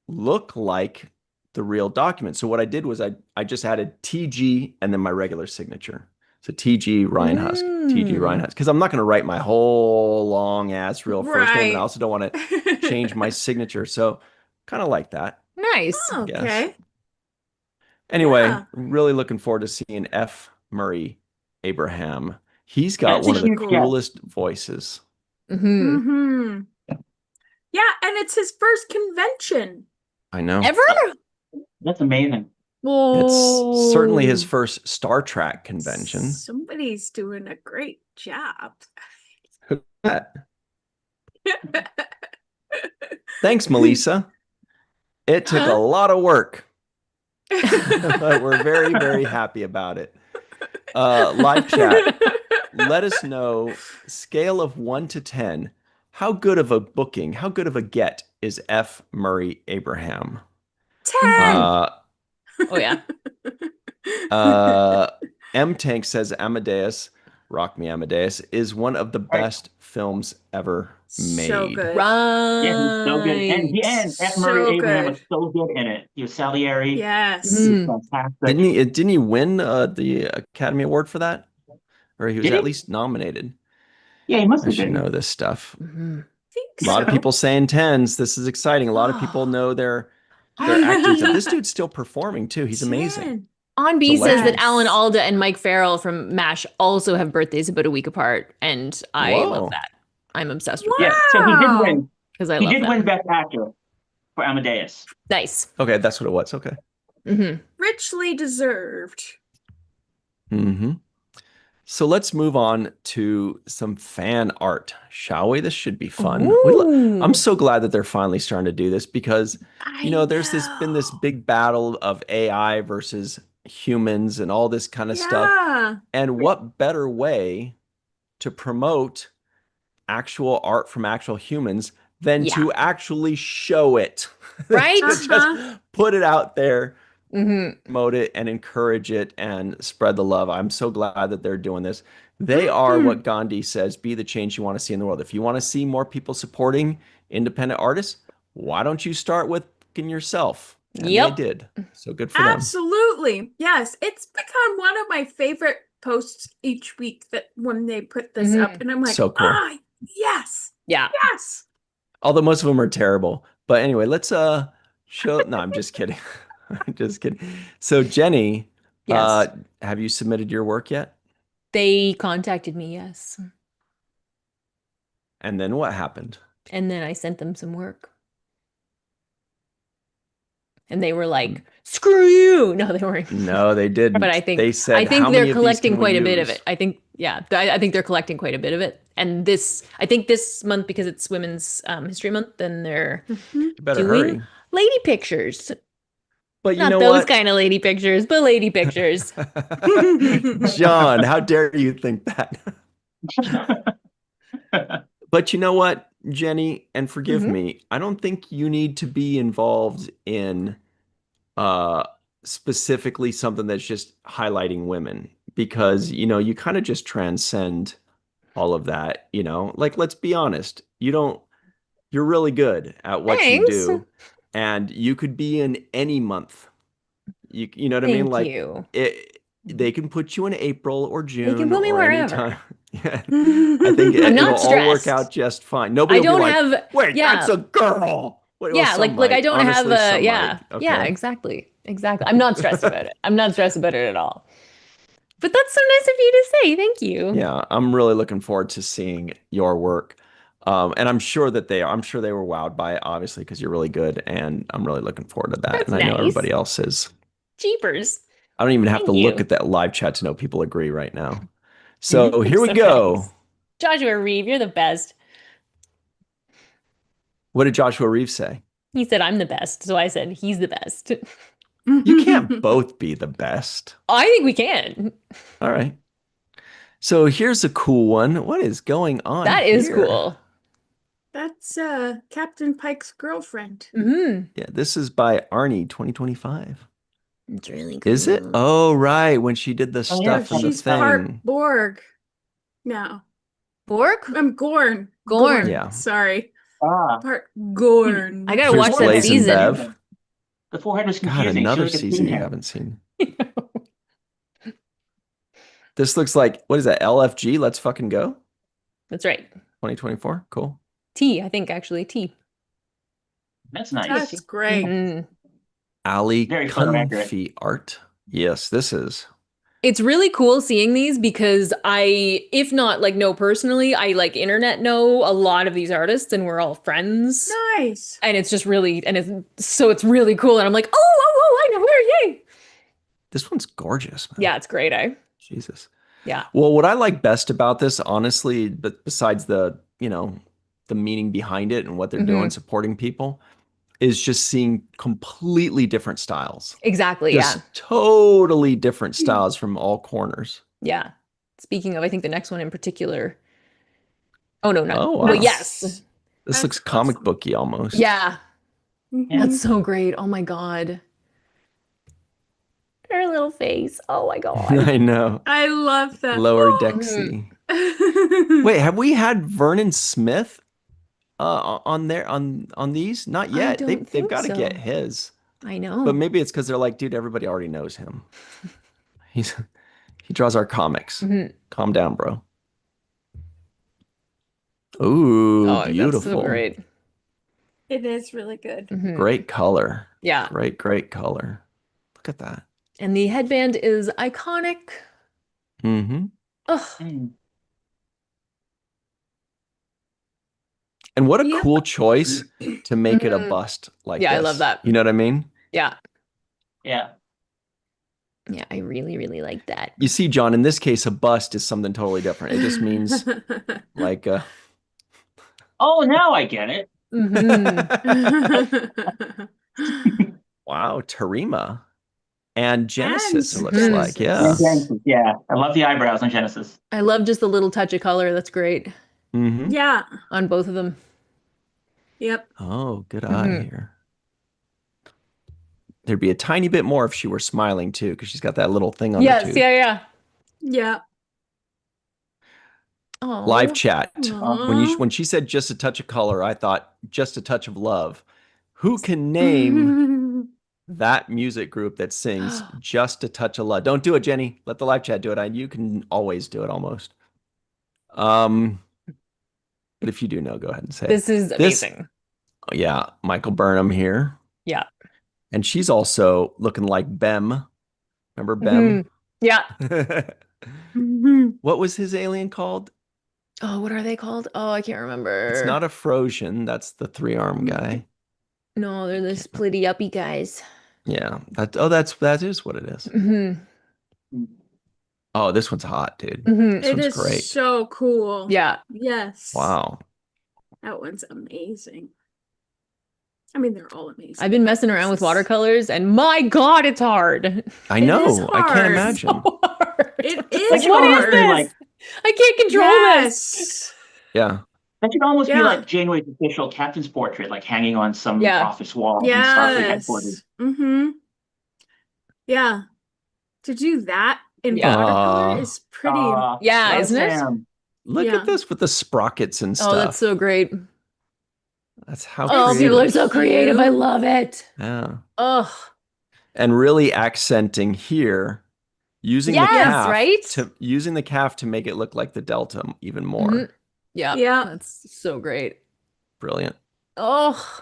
look like the real document. So what I did was I just added TG and then my regular signature. So TG Ryan Husk, TG Ryan Husk, because I'm not going to write my whole long ass real first name, and I Right. also don't want to change my signature. So kind of like that. Nice. Oh, guess. okay. Anyway, Yeah. really looking forward to seeing F. Murray Abraham. He's got That's one a of the huge guess. coolest voices. Mhm. Hmm. Yeah, and it's his first convention. I know. Ever? That's amazing. It's certainly his Oh. first Star Trek convention. Somebody's doing a great job. Thanks, Melissa. It took a lot of work, but we're very, very happy about it. Live chat, let us know, scale of 1 to 10, how good of a booking, how good of a get is F. Murray Abraham? 10. Oh yeah. M Tank says Amadeus, Rock Me Amadeus, is one of the best films ever made. So good. Right. Yeah, he's so good. And F. Murray So Abraham good. was so good in it. He was Salieri. Yes. He Mhm. was fantastic. Didn't he win the Academy Award for that? Or he was Did at he? least nominated. Yeah, he must I have should been. know this stuff. Mhm. I think A lot of so. people saying 10s. This is exciting. A lot of people know their acting stuff. This dude's still performing too. He's amazing. 10. On B It's a says that legend. Alan Alda and Mike Farrell from MASH also have birthdays about a week apart, and I Whoa. love that. I'm obsessed with Yeah, so he did Wow. win. because I He love did win them. Best Actor for Amadeus. Nice. Okay, that's what it was. Okay. Hmm. Richly deserved. Mm-hmm. So let's move on to some fan art, shall we? This should be fun. I'm so glad that they're finally starting to do this because, you know, there's been this big battle of AI versus humans and all this kind of stuff. Yeah. And what better way to promote actual art from actual humans than to actually show it, Right? to just put it out there, Hmm. promote it and encourage it and spread the love. I'm so glad that they're doing this. They are what Gandhi says, be the change you want to see in the world. If you want to see more people supporting independent artists, why don't you start with yourself? And Yep. they did. So good for them. Absolutely. Yes. It's become one of my favorite posts each week that when they put this up. And I'm like, So cool. Yes. Yeah. Yes. Although most of them are terrible. But anyway, let's show. No, I'm just kidding. I'm just kidding. So Jenny, Yes. have you submitted your work yet? They contacted me, yes. And then what happened? And then I sent them some work. And they were like, screw you. No, they weren't. No, they didn't. But I think they said, I think "How they're many of these collecting can we quite a bit of use?" it. I think, yeah, I think they're collecting quite a bit of it. And I think this month, because it's Women's History Month, then they're You better doing hurry. lady pictures. But you Not know those what? kind of lady pictures, but lady pictures. John, how dare you think that? But you know what, Jenny, and forgive me, I don't think you need to be involved in specifically something that's just highlighting women because, you know, you kind of just transcend all of that, you know? Like, let's be honest, you're really good at what Thanks. you do, and you could be in any month. You know what I mean? Thank Like, you. they can put you in April or June. They can put me or wherever. anytime. Yeah. I think I'm not it'll all work stressed. out just fine. Nobody I will be don't like, have, wait, yeah. that's a girl. Yeah, some like I might. don't have Honestly, a some yeah. might. Yeah, Okay. exactly. Exactly. I'm not stressed about it. I'm not stressed about it at all. But that's so nice of you to say. Thank you. Yeah, I'm really looking forward to seeing your work. And I'm sure that they are. I'm sure they were wowed by it, obviously, because you're really good. And I'm really looking forward to that. That's And I know nice. everybody else is. Jeepers. I don't even have to Thank look you. at that live chat to know people agree right now. So here we So go. nice. Joshua Reeve, you're the best. What did Joshua Reeves say? He said I'm the best, so I said he's the best. You can't both be the best. I think we can. All right. So here's a cool one. What is going on That is here? cool. That's Captain Pike's girlfriend. Yeah, this is by Arnie 2025. It's really cool. Is it? Oh, right. When she did the Oh, yeah, stuff in the She's part thing. Borg. No, Borg? I'm Gorn. Gorn. Yeah. Sorry, Ah, part Gorn. I gotta Here's watch that Blaze and season. Bev. the forehead was God, confusing. She another looked at season you hair. haven't seen. This looks like, what is that? LFG? Let's fucking go. That's right. 2024. Cool. T, I think actually T. That's nice. That's great. Mhm. Ali Very photo accurate. Comfy art. Yes, this is. It's really cool seeing these because if not like know personally, I like internet know a lot of these artists and we're all friends. Nice. And it's just really, it's really cool. And I'm like, oh, I know her, yay. This one's gorgeous, man. Yeah, it's great, eh? Jesus. Yeah. Well, what I like best about this, honestly, but besides the, the meaning behind it and what they're doing, supporting people, is just seeing completely different styles. Exactly, Just yeah. totally different styles from all corners. Yeah. Speaking of, I think the next one in particular. Oh, no, not. Oh, wow. Well, yes. This That's looks comic awesome. booky almost. Yeah. Mhm. That's so great. Oh my God. Her little face. Oh my God. I know. I love that. Lower Oh. Dexy. Wait, have we had Vernon Smith on these? Not yet. don't They've think got to so. get his. I know. But maybe it's because they're like, dude, everybody already knows him. He draws our comics. Calm down, bro. Ooh, Oh, beautiful. that's so great. It is really good. Great color. Yeah. Great color. Look at that. And the headband is iconic. Mm-hmm. Ugh. And what a Yep. cool choice to make it a bust like Yeah, this. I love that. You know what I mean? Yeah. Yeah. Yeah, I really, really like that. You see, John, in this case, a bust is something totally different. It just means like Oh, now I get it. wow, Terima and Genesis, it looks Genesis. like. Yeah. Yeah. I love the eyebrows on Genesis. I love just the little touch of color. That's great Mm-hmm. Yeah. on both of them. Yep. Oh, good eye here. There'd be a tiny bit more if she were smiling too, because she's got that little thing on her Yes, too. yeah. Yeah. Oh. Live chat. Aw. When she said just a touch of color, I thought just a touch of love. Who can name that music group that sings just a touch of love? Don't do it, Jenny. Let the live chat do it. You can always do it almost. But if you do know, go ahead and say This is amazing. Yeah, Michael Burnham here. Yeah. And she's also looking like Bem. Remember Bem? Yeah. What was his alien called? Oh, what are they called? Oh, I can't remember. It's not a Frosian. That's the 3-arm guy. No, they're the splitty uppy guys. Yeah. That is what it is. Oh, this one's hot, dude. This It one's is great. so cool. Yeah. Yes. Wow. That one's amazing. I mean, they're all amazing. I've been messing around with watercolors, and my God, it's hard. I It know. is I can't hard. imagine. So hard. It That is should What is almost be this? like I can't control this. Yes. Yeah. that should almost be Yeah. like Janeway's official captain's portrait, like hanging on some Yeah. office wall in Starfleet headquarters. Yes. Mm-hmm. Yeah. To do that in Yeah. watercolor is pretty. Yeah, love isn't it? him. Look Yeah. at this with the sprockets and stuff. Oh, that's so great. That's how Oh, creative. people are so creative. I love it. Yeah. Ugh. And really accenting here, using Yes, the calf right? using the calf to make it look like the delta even more. Yeah. Yeah. That's so great. Brilliant. Oh.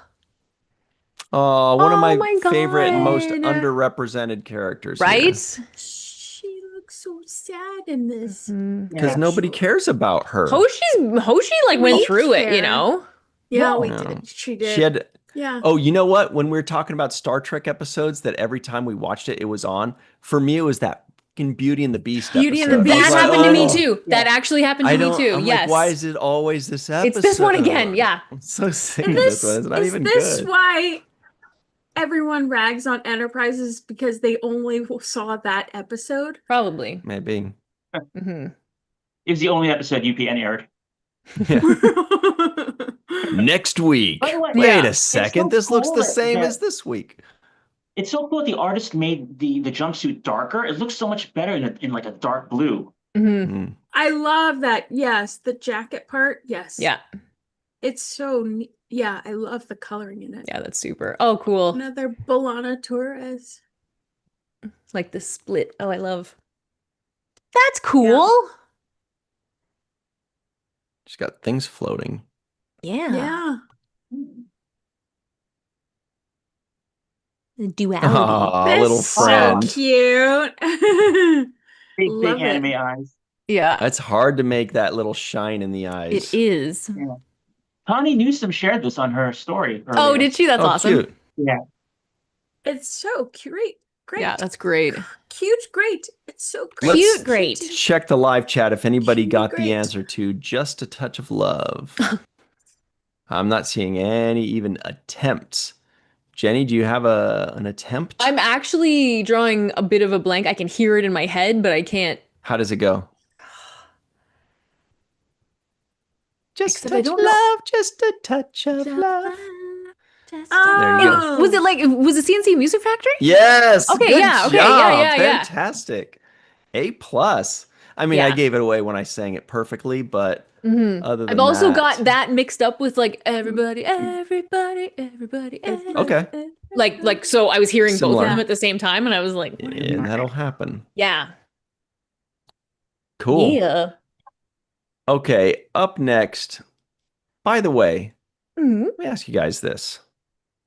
Oh, one of Oh my my favorite and most God. underrepresented characters Right? She looks so sad in this. Because Yeah. nobody cares about her. Hoshi like went We through it, you care. know? Yeah, we No. did. She She did. had. Yeah. Oh, you know what? When we were talking about Star Trek episodes, that every time we watched it, it was on. For me, it was that fucking Beauty and the Beast Beauty and the episode. I was Beast. That like, happened to me "Oh, too. That actually happened to me too. I'm Yes. like, why is it always this episode? It's this one again. Yeah. I'm so sick And of this one. It's not is even this good. why everyone rags on Enterprises because they only saw that episode? Probably. Maybe. hmm It was the only episode UPN aired. Next week. By the way, Wait Yeah. a second. so This looks cool the that- same that- as this week. It's so cool that the artist made the jumpsuit darker. It looks so much better in like a dark blue. hmm Mm. I love that. Yes, the jacket part. Yes. Yeah. It's so yeah, I love the coloring in it. Yeah, that's super. Oh, cool. Another Bolana Torres. Like the split. Oh, I love. That's cool. She's got things floating. Yeah. Yeah. Duality. Aw, This little is so friend. cute. Big Love it. anime eyes. Yeah. It's hard to make that little shine in the eyes. It is. Connie Newsom shared this on her story. Oh, earlier. did she? That's Oh, awesome. cute. Yeah. It's so great. Great. Yeah, that's great. Cute, great. It's so great. Let's- Cute, great. Check the live chat if anybody Cute, got great. the answer to just a touch of love. I'm not seeing any even attempts. Jenny, do you have an attempt? I'm actually drawing a bit of a blank. I can hear it in my head, but I can't. How does it go? Just a Except I touch don't of know. love, just a touch of love. There you go. Was it CNC Music Factory? Yes. Okay, good yeah, okay, job. yeah. Fantastic. A plus. I mean, I Yeah. gave it away when I sang it perfectly, but Mm-hmm. other than I've also that, got that mixed up with like everybody. Okay. Like so I was hearing both Similar. of them at the same time and I was like, Yeah, that'll happen. yeah. Cool. Yeah. Okay, up next. By the way, Mhm. let me ask you guys this.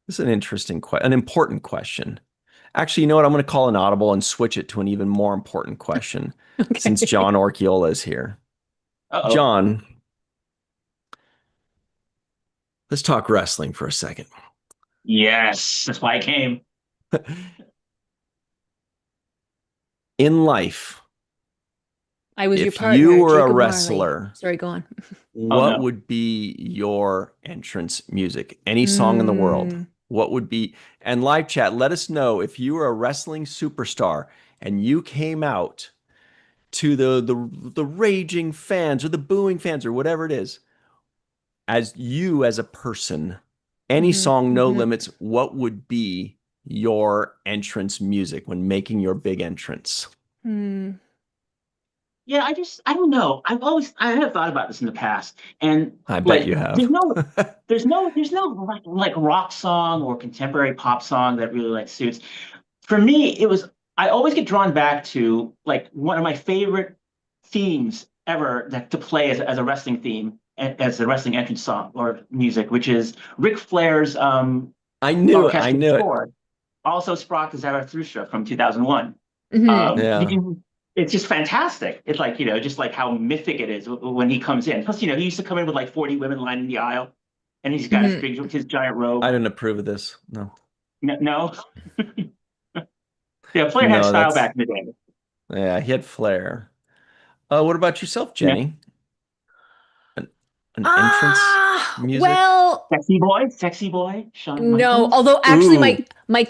This is an interesting an important question. Actually, you know what? I'm going to call an audible and switch it to an even more important question Okay. since John Orchiola is here. Uh-oh. John, let's talk wrestling for a second. Yes, that's why I came. In life, I was your if partner. you were a Jacob Marley. wresler, Sorry, go on. what no. would be your entrance music? Any song in the world? Mm. What would be? And live chat, let us know if you were a wrestling superstar and you came out to the raging fans or the booing fans or whatever it is, as you as a person, any Mhm, song, no mhm. limits, what would be your entrance music when making your big entrance? Hmm. Yeah, I don't know. I have thought about this in the past, and I bet like, you have. there's no like rock song or contemporary pop song that really like suits. For me, I always get drawn back to like one of my favorite themes ever to play as a wrestling theme, as a wrestling entrance song or music, which is Ric Flair's I knew it. orchestral I knew it. score. Also Sprach Zarathustra from 2001. Mhm. Yeah. It's just fantastic. It's like, just like how mythic it is when he comes in. Plus, he used to come in with like 40 women lining the aisle, and he's got his giant robe. I didn't approve of this. No. No. Yeah, Flair had No, style that's- back in the day. Yeah, he had flair. What about yourself, Jenny? An entrance music? Well, Sexy boy, Shawn no. Michaels. Although actually, Ooh. my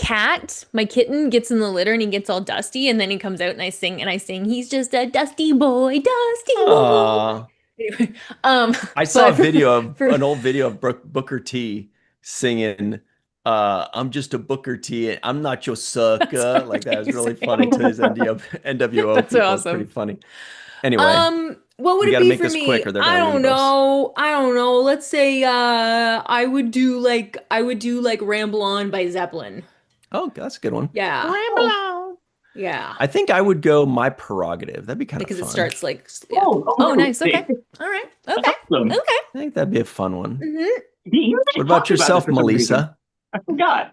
kitten gets in the litter and he gets all dusty, and then he comes out and I sing. He's just a dusty boy, dusty boy. Aw. Anyway, I saw a but video of for- an old video of Booker T singing I'm just a Booker T and I'm not your sucker. That's Like that was really amazing. funny to his NWO That's people. awesome. It's pretty funny. Anyway, what would we it gotta be make for this me? quick or they're I gonna don't leave us. know. I don't know. Let's say I would do like Ramble On by Zeppelin. oh, that's a good one. Yeah. Ramble on. Yeah. I think I would go My Prerogative. That'd be kind Because of it fun. starts like yeah. Oh, Oh, nice. Okay. All right. Okay. Awesome. Okay. I think that'd be a fun one. Mhm. You What about yourself, Melissa? I forgot.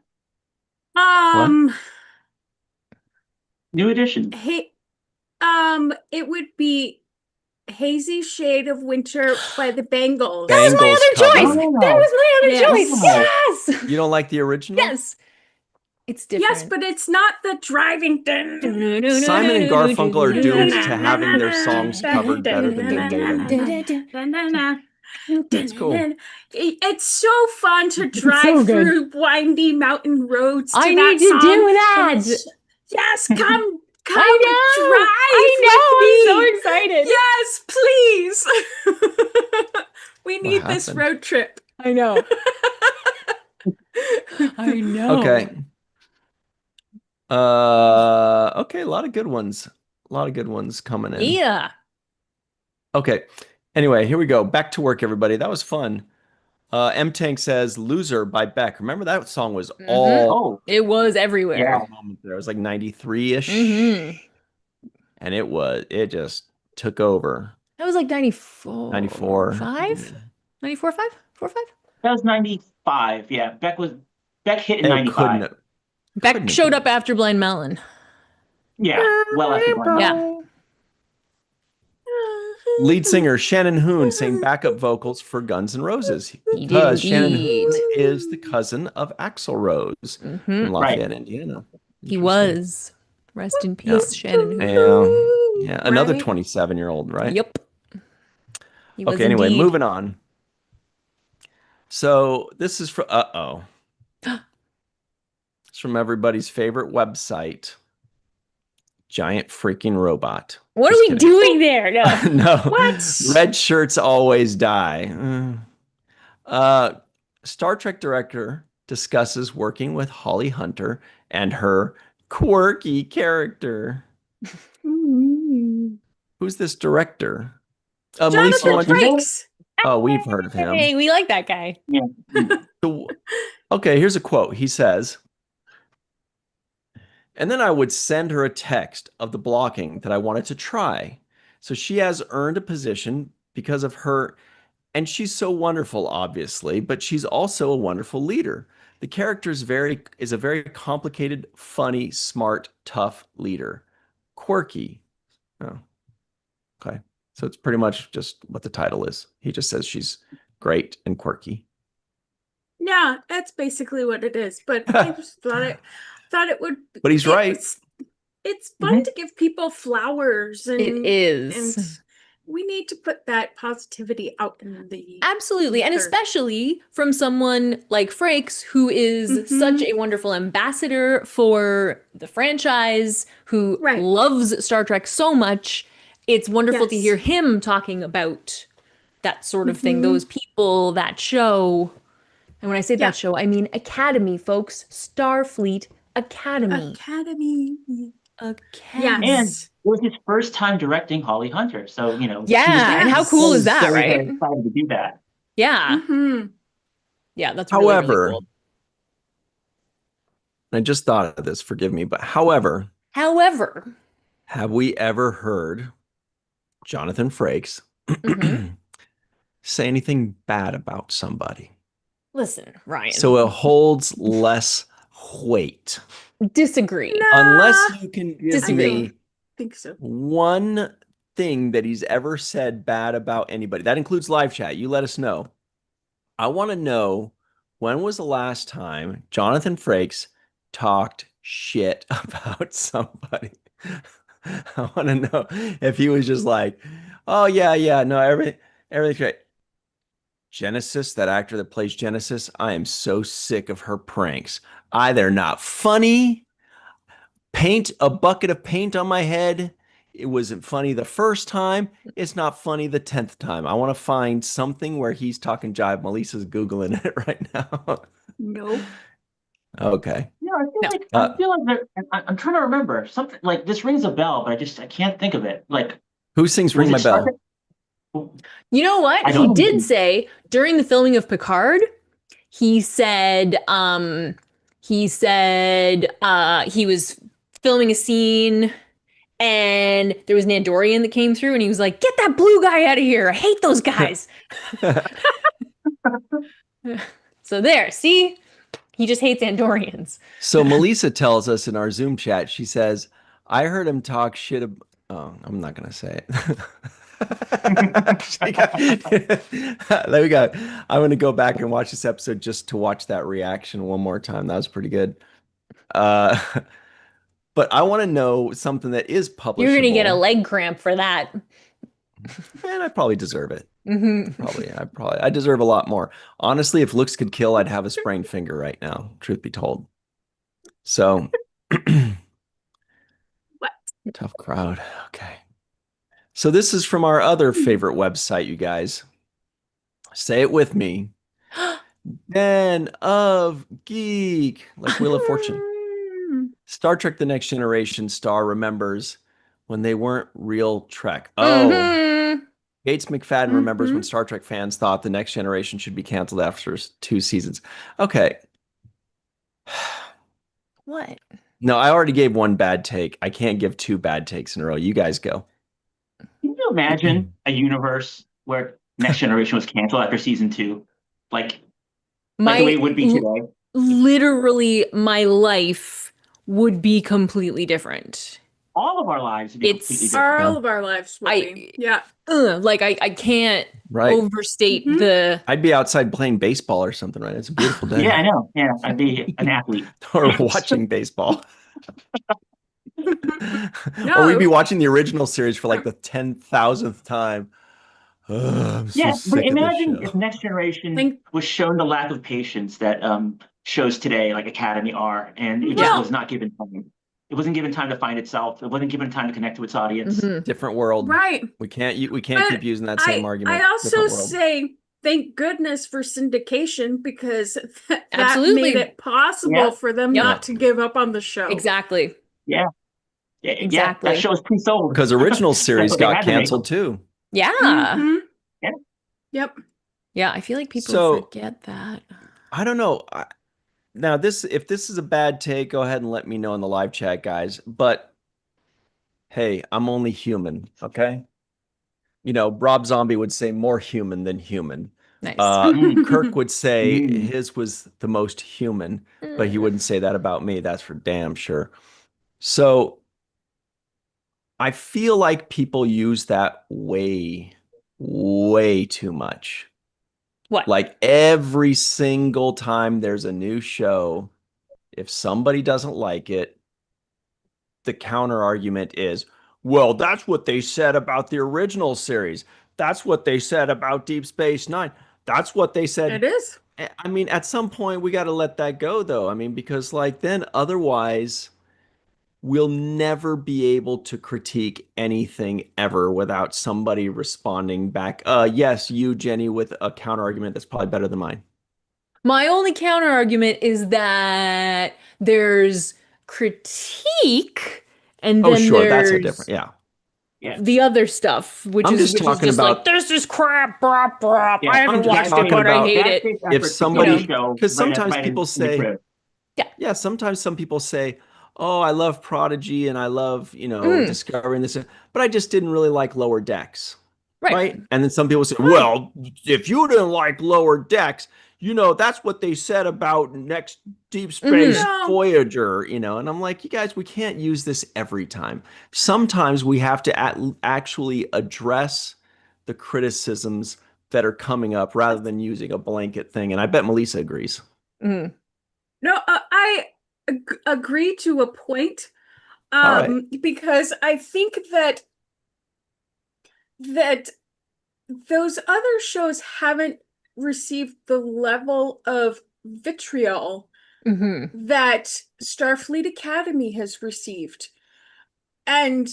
New edition. Hey, it would be Hazy Shade of Winter by the Bangles. That was my Bangles other cover. choice. That was my other Yes. choice. Yes. You don't like the original? Yes. It's different. Yes, but it's not the driving. Simon and Garfunkel are doomed to having their songs covered better than Nick Tatum. It's cool. It's so fun to drive so good. through windy mountain roads. To I that need to song. do that. Yes, come I know. I'm so excited. Yes, please. We need this happened? road trip. I know. I know. Okay. Okay, a lot of good ones. A lot of good ones coming in. Yeah. Okay. Anyway, here we go. Back to work, everybody. That was fun. M Tank says "Loser" by Beck. Remember that song was all Oh, It was everywhere. Yeah. moment there. It was like 93-ish. Mhm. And it just took over. That was like 94. 94. 5? 94, 5? 4, 5? that was 95. Yeah, Beck hit in It 95. couldn't have. Beck Couldn't have showed been. up after Blind Melon. Yeah, well after Blind Yeah. Melon. Lead singer Shannon Hoon sang backup vocals for Guns N' Roses He did because Shannon indeed. Hoon is the cousin of Axl Rose Mhm. from Lafayette, Indiana. He Interesting. was. Rest in peace, Shannon. Yeah, another Right? 27-year-old, right? Yep. He was Okay, anyway, indeed. moving on. So this is from it's from everybody's favorite website, Giant Freaking Robot. What Just are we kidding. doing there? No. No. What? Red shirts always die. Star Trek director discusses working with Holly Hunter and her quirky character. Who's this director? Melissa, you Jonathan want to- Frakes. Oh, we've heard of him. Hey, we like that guy. So, okay, here's a quote. He says, "And then I would send her a text of the blocking that I wanted to try. So she has earned a position because of her, and she's so wonderful, obviously, but she's also a wonderful leader. The character is a very complicated, funny, smart, tough leader. Quirky." Oh, okay. So it's pretty much just what the title is. He just says she's great and quirky. Yeah, that's basically what it is. But I just thought it would. But he's right. It's fun to give people flowers, and It is. and we need to put that positivity out in the Absolutely. And ether. especially from someone like Frakes, who is Mhm. such a wonderful ambassador for the franchise, who Right. loves Star Trek so much. It's wonderful to Yes. hear him talking about that sort of thing, Mhm. those people, that show. And when I say Yeah. that show, I mean Academy, folks. Starfleet Academy. Academy. Academy. And Yes. it was his first time directing Holly Hunter. So, you know. Yeah, he was and how Yes. cool is that, very, right? very excited to do that. Yeah. Mhm. Yeah, that's really, However, really cool. I just thought of this, forgive me, but however, However, have we ever heard Jonathan Frakes Mhm. say anything bad about somebody? listen, Ryan. So it holds less weight. Disagree. Unless you can give Disagree. me I think so. one thing that he's ever said bad about anybody. That includes live chat. You let us know. I want to know, when was the last time Jonathan Frakes talked shit about somebody? I want to know if he was just like, "Oh yeah, no, everything's great." Genesis, that actor that plays Genesis, I am so sick of her pranks. They're not funny. Paint a bucket of paint on my head. It wasn't funny the first time. It's not funny the 10th time. I want to find something where he's talking jive. Melissa's Googling it right now. Nope. Okay. No, I feel No. like I'm trying to remember something like this rings a bell, but I can't think of it. Like, Who sings was Ring it My Star Bell? Trek? You know what? I He don't- did say during the filming of Picard, he said he was filming a scene and there was an Andorian that came through and he was like, "Get that blue guy out of here. I hate those guys." So there, see? He just hates Andorians. So Melissa tells us in our Zoom chat, she says, I heard him talk shit about, oh, I'm not going to say it. There we go. I'm going to go back and watch this episode just to watch that reaction one more time. That was pretty good. Uh, but I want to know something that is publishable. You're going to get a leg cramp for that. Man, I probably deserve it. Mm-hmm. I deserve a lot more. Honestly, if looks could kill, I'd have a sprained finger right now, truth be told. So, What? tough crowd. Okay. So this is from our other favorite website, you guys. Say it with me. Den of Geek, like Wheel of Fortune. Star Trek The Next Generation star remembers when they weren't real Trek. Oh. Mm-hmm. Gates McFadden remembers when Star Trek fans thought The Next Generation should be canceled after 2 seasons. Okay. What? No, I already gave one bad take. I can't give 2 bad takes in a row. You guys go. Can you imagine a universe where Next Generation was canceled after season 2? Like the way it would be today? Literally, my life would be completely different. All of our lives would be completely different. All of our lives would be. Yeah. Like I can't overstate the. I'd be outside playing baseball or something, right? It's a beautiful day. Yeah, I know. Yeah, I'd be an athlete. Or watching baseball. No. Or we'd be watching the original series for like the 10,000th time. I'm so Yeah, sick but of this imagine show. if Next Generation was shown the lack of patience that shows today, like Academy, are, and it just was not given time. It wasn't given time to find itself. It wasn't given time to connect to its audience. Different world. Right. We can't keep using that same argument. I also say thank goodness for syndication, because that Absolutely made it possible for them not to give up on the show. Exactly. Yeah. Exactly. That show's pre-sold. Because original series got canceled too. Yeah. Yeah. Yep. Yeah, I feel like people forget that. I don't know. Now, if this is a bad take, go ahead and let me know in the live chat, guys. But hey, I'm only human, okay? You know, Rob Zombie would say more human than human. Nice. Kirk would say his was the most human, but he wouldn't say that about me. That's for damn sure. So I feel like people use that way too much. What? Like every single time there's a new show, if somebody doesn't like it, the counter argument is, well, that's what they said about the original series. That's what they said about Deep Space Nine. That's what they said. It is. I mean, at some point we got to let that go, though. I mean, because like then otherwise we'll never be able to critique anything ever without somebody responding back. Yes, you, Jenny, with a counter argument that's probably better than mine. My only counter argument is that there's critique, and then that's a there's different, the other stuff, which I'm is just talking about like, this is crap, brop, brop. Yeah, I haven't watched it, but I hate it. If somebody, because sometimes people say, sometimes some people say, oh, I love Prodigy and I love, Discovery and this, but I just didn't really like Lower Decks. Right. And then some people say, well, if you didn't like Lower Decks, that's what they said about Next Deep Space Voyager, and I'm like, you guys, we can't use this every time. Sometimes we have to actually address the criticisms that are coming up rather than using a blanket thing. And I bet Melissa agrees. No, I agree to a point, because I think that those other shows haven't received the level of vitriol that Starfleet Academy has received. And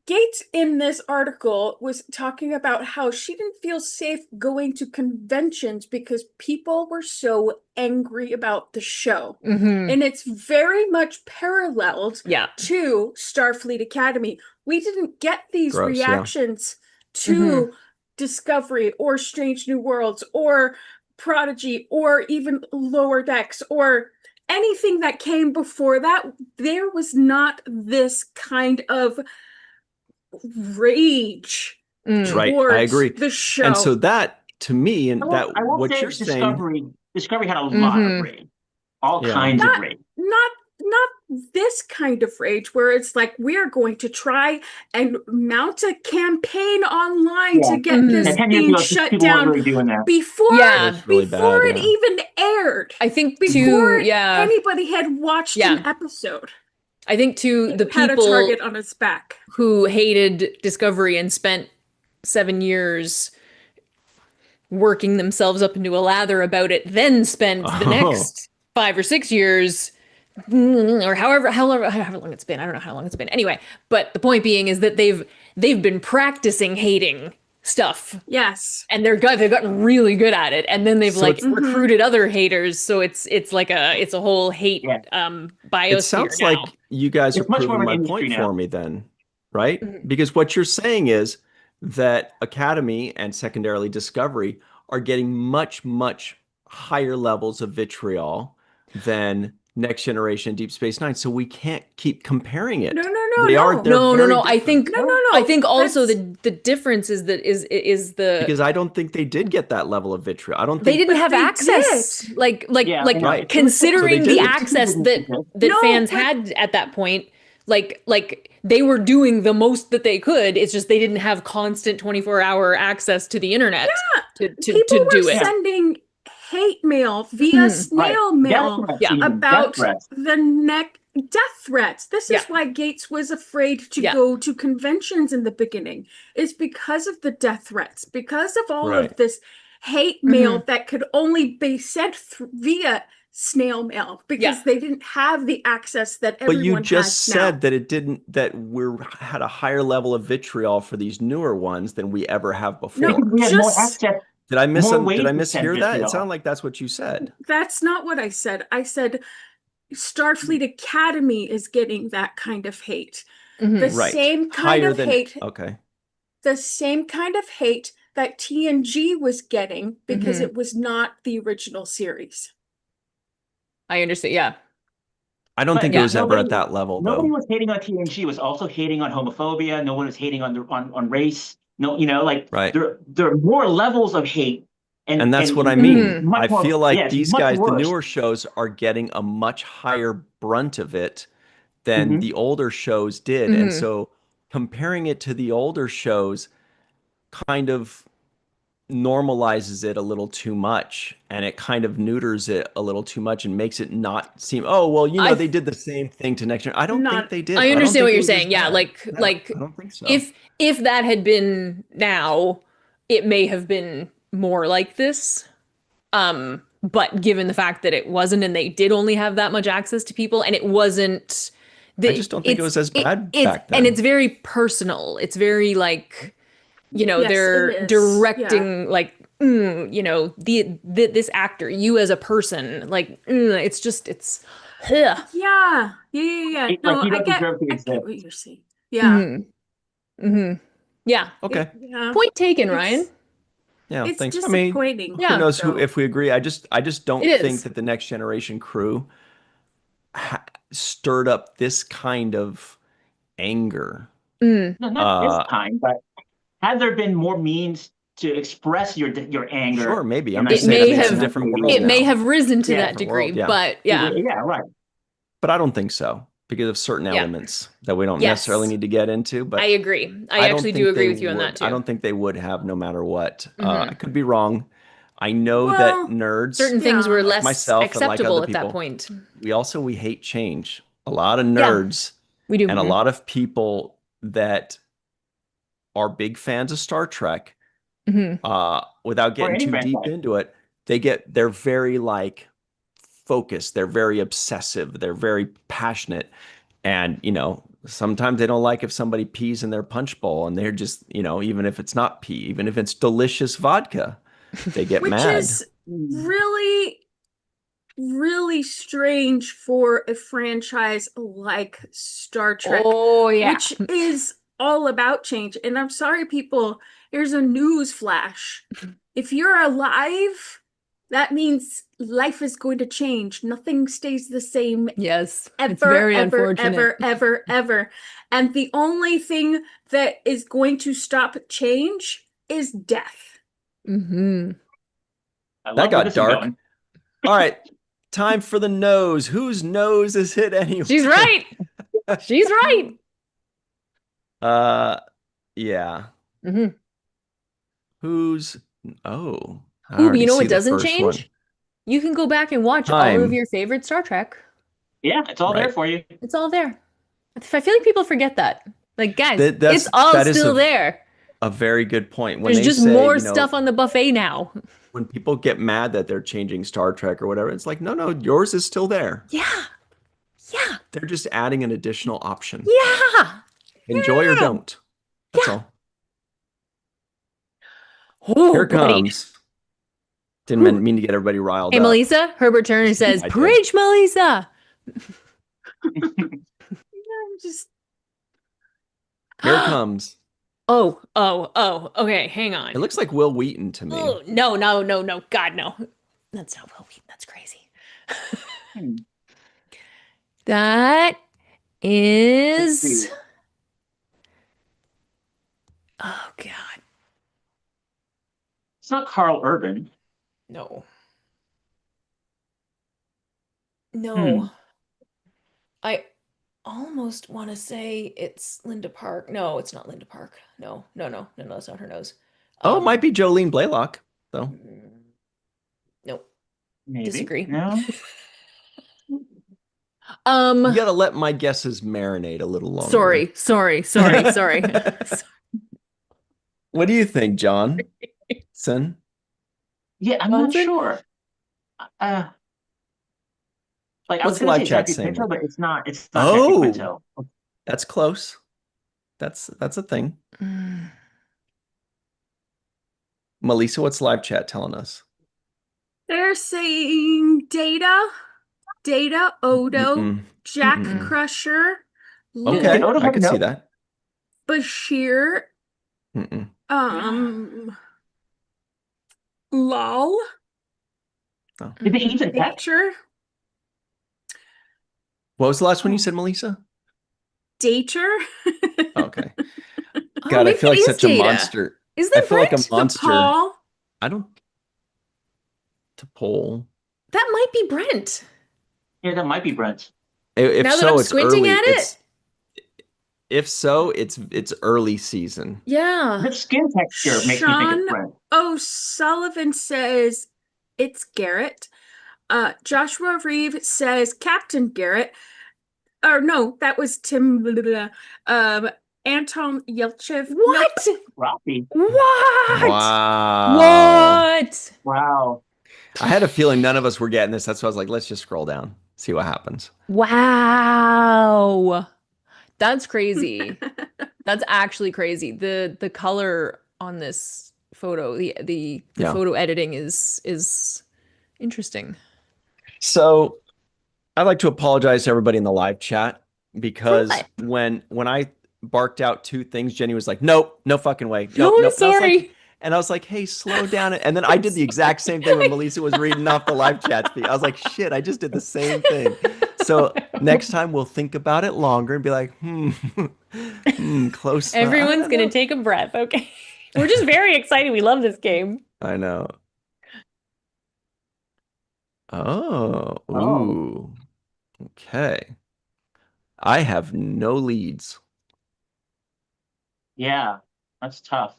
Gates in this article was talking about how she didn't feel safe going to conventions because people were so angry about the show. And it's very much paralleled to Starfleet Academy. We didn't get these reactions to Discovery or Strange New Worlds or Prodigy or even Lower Decks or anything that came before that. There was not this kind of rage right. I agree. The show. And so that, to me, and what you're saying, Discovery had a lot of rage. all Yeah. kinds of rage. Not this kind of rage where it's like we're going to try and mount a campaign online to get Mhm. this Yeah, 10 years thing ago, shut people weren't down really doing that. before Yeah. That's really before bad, it yeah. even aired. I think Before yeah. anybody had watched Yeah. an episode, I think the it had a people target on its back. who hated Discovery and spent 7 years working themselves up into a lather about it, then spent the Oh. next 5 or 6 years, or however long it's been. I don't know how long it's been. Anyway, but the point being is that they've been practicing hating stuff, Yes. and they've gotten really good at it, and then they've So like it's- recruited other haters. So it's like a whole hate Yeah. biosphere It sounds now. like you guys It's are much more proving of an my industry point now. for me then, right? Mhm. Because what you're saying is that Academy and secondarily Discovery are getting much, much higher levels of vitriol than Next Generation Deep Space Nine. So we can't keep comparing it. No. They are, they're No. very I think different. No. I think also That's- the difference is that is the Because I don't think they did get that level of vitriol. I don't they think didn't But have they access did. like Yeah, like Right. considering So they the did. access that No, fans but- had at that point, like they were doing the most that they could. It's just they didn't have constant 24-hour access to the internet to People were do it. sending hate mail via Mhm. snail Right. mail Death threats, Yeah. even, about death threats. the death threats. This is Yeah. why Gates was afraid to Yeah. go to conventions in the beginning. Is because of the death threats, because of all Right. of this hate mail that could only be sent via snail mail because Yeah. they didn't have the access that But you everyone just has said now. that it didn't, that we're had a higher level of vitriol for these newer ones than we ever have before. No, We have more just access. Did I More ways did I to mishear send that? It vitriol. sounded like that's what you said. that's not what I said. I said Starfleet Academy is getting that kind of hate. Mhm. The Right. same kind Higher of than hate, okay. the same kind of hate that TNG was getting because Mhm. it was not the original series. I understand. Yeah. I don't But think yeah, it was ever nobody- at that level Nobody though. was hating on TNG. Was also hating on homophobia. No one was hating on race. No, like Right. there are more levels of hate, And that's what I and mean. much I more- feel like yeah, it's these much guys, the worse. newer shows, are getting a much higher brunt of it than Mhm. the older shows did. Mhm. And so comparing it to the older shows kind of normalizes it a little too much, and it kind of neuters it a little too much and makes it not seem, oh, well, I- they did the same thing to Next Gen. I don't Not- think they did. I don't understand think what it you're was as saying. Yeah, bad. like I don't think so. if that had been now, it may have been more like this. But given the fact that it wasn't, and they did only have that much access to people, and it wasn't, I just don't think it was as bad back then. And it's very personal. It's very like, Yes, they're it is. directing like, this actor, you as a person, like, it's just ugh. Yeah. No, Like, you I don't get deserve to what exist. you're saying. Yeah. Mhm. Mhm. Yeah. Okay. Yeah. Point taken, It's- Ryan. Yeah, It's thanks. I mean, disappointing. Yeah. who knows though. if we agree. I just don't It think is. that the Next Generation crew stirred up this kind of anger. Mm. No, not Uh, this time, but had there been more means to express your anger? Sure, maybe. in I'm the just It may saying it's a have- different maybe- world It may now. have risen to Yeah. that Different degree, world, yeah. but yeah. Yeah, right. But I don't think so because of certain Yeah. elements that we don't Yes. necessarily need to get into. But I agree. I don't actually think do agree they with you on that would. too. I don't think they would have no matter what. Mhm. I could be wrong. I know Well, that nerds, Certain things were Yeah. like less myself and like acceptable other at that people, point. we hate change. A lot of Yeah. nerds We do. and a lot of people that are big fans of Star Trek, Mhm. without getting any too deep franchise. into it, they're very like focused, they're very obsessive, they're very passionate. And, sometimes they don't like if somebody pees in their punch bowl, and they're just, even if it's not pee, even if it's delicious vodka, they get Which mad. is really, really strange for a franchise like Star Trek, Oh yeah. which is all about change. And I'm sorry, people, here's a news flash. If you're alive, that means life is going to change. Nothing stays the same Yes. ever, It's very ever, unfortunate. ever. And the only thing that is going to stop change is death. Mm-hmm. I love That where got this is dark. going. All right. Time for the nose. Whose nose is it anyway? She's right. She's right. Yeah. Hmm. Who's? Oh, I Ooh, but you already know see what the doesn't first one. change? You can go back and watch all of Time. your favorite Star Trek. Yeah, it's all there Right. for you. It's all there. I feel like people forget that. Like, guys, That's it's all that is still there. a very good point. When There's they just say, more you know, stuff on the buffet now. when people get mad that they're changing Star Trek or whatever, it's like, no, yours is still there. Yeah. Yeah. They're just adding an additional option. Yeah. Enjoy or Yeah. don't. That's Yeah. all. Oh, Here it buddy. comes. Didn't mean to get everybody riled Hey, up. Melissa, Herbert Turner says, I did. preach, Melissa. Just Here it comes. Oh, okay, hang It on. looks like Will Wheaton to me. Oh, no, God, no. That's not Will Wheaton, that's crazy. That is... Oh, God. It's not Carl Urban. No. No. I almost want to say it's Linda Park. No, it's not Linda Park. No, that's not her nose. Oh, it might be Jolene Blaylock, though. Nope. Maybe. Disagree. No. You gotta let my guesses marinate a little longer. Sorry. What do you think, John? Son? Yeah, I'm not Johnson? sure. Like I What's was going live to say chat Jackie saying? Pinto, but it's not. It's not Oh. Jackie Pinto. That's close. That's a thing. Melissa, what's live chat telling us? they're saying Data, Odo, Mm-mm. Jack Mm-mm. Crusher, Okay, Odo I could see no. that. Bashir, Mm-mm. Lol, Did they even that? Dater, What was the last one you said, Melissa? Dater, Okay. Oh, God, I maybe feel it like is such a Data. monster. Is I that feel like a Brent? monster. Paul. I don't to poll. That might be Brent. Yeah, that might be Brent. If Now that so, I'm it's squinting early. at it? If so, it's early season. Yeah. The skin texture makes me think it's Sean Brent. O'Sullivan says it's Garrett. Joshua Reeve says Captain Garrett. Or no, that was Tim. Blah, blah, blah. Anton Yelchev. What? Rocky. What? Wow. What? Wow. I had a feeling none of us were getting this. That's why I was like, let's just scroll down, see what happens. Wow. That's crazy. That's actually crazy. The color on this photo, the Yeah. photo editing is interesting. So I'd like to apologize to everybody in the live chat because when I barked out two things, Jenny was like, nope, no fucking way. Nope, I'm nope. sorry. And I was like, hey, slow down. And then I did the exact same thing when Melissa was reading off the live chat speak. I was like, shit, I just did the same thing. So next time we'll think about it longer and be like, close. Everyone's going to take a breath. Okay. We're just very excited. We love this game. I know. Oh, ooh. Okay. I have no leads. Yeah, that's tough.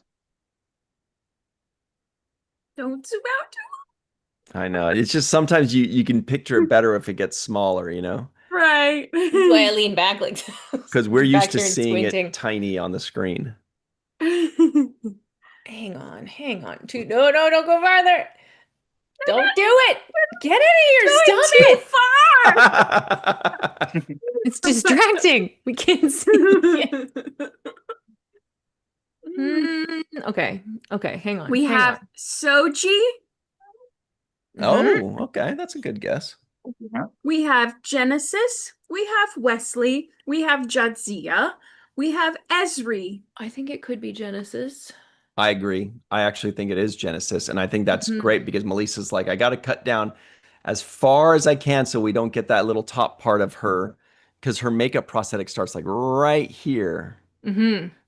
Don't zoom out too I know. It's just sometimes you can picture it better if it gets smaller, you know? right. That's why I lean back like this. Because we're used to here and seeing squinting. it tiny on the screen. Hang on. No, don't go farther. Don't do it. Get out of here. Stop it. It's distracting. We can't see it. Okay. Hang on. We have Soji. Oh, okay. That's a good guess. We have Genesis. We have Wesley. We have Jadzia. We have Esri. I think it could be Genesis. I agree. I actually think it is Genesis. And I think that's great because Melissa's like, I got to cut down as far as I can so we don't get that little top part of her because her makeup prosthetic starts like right here.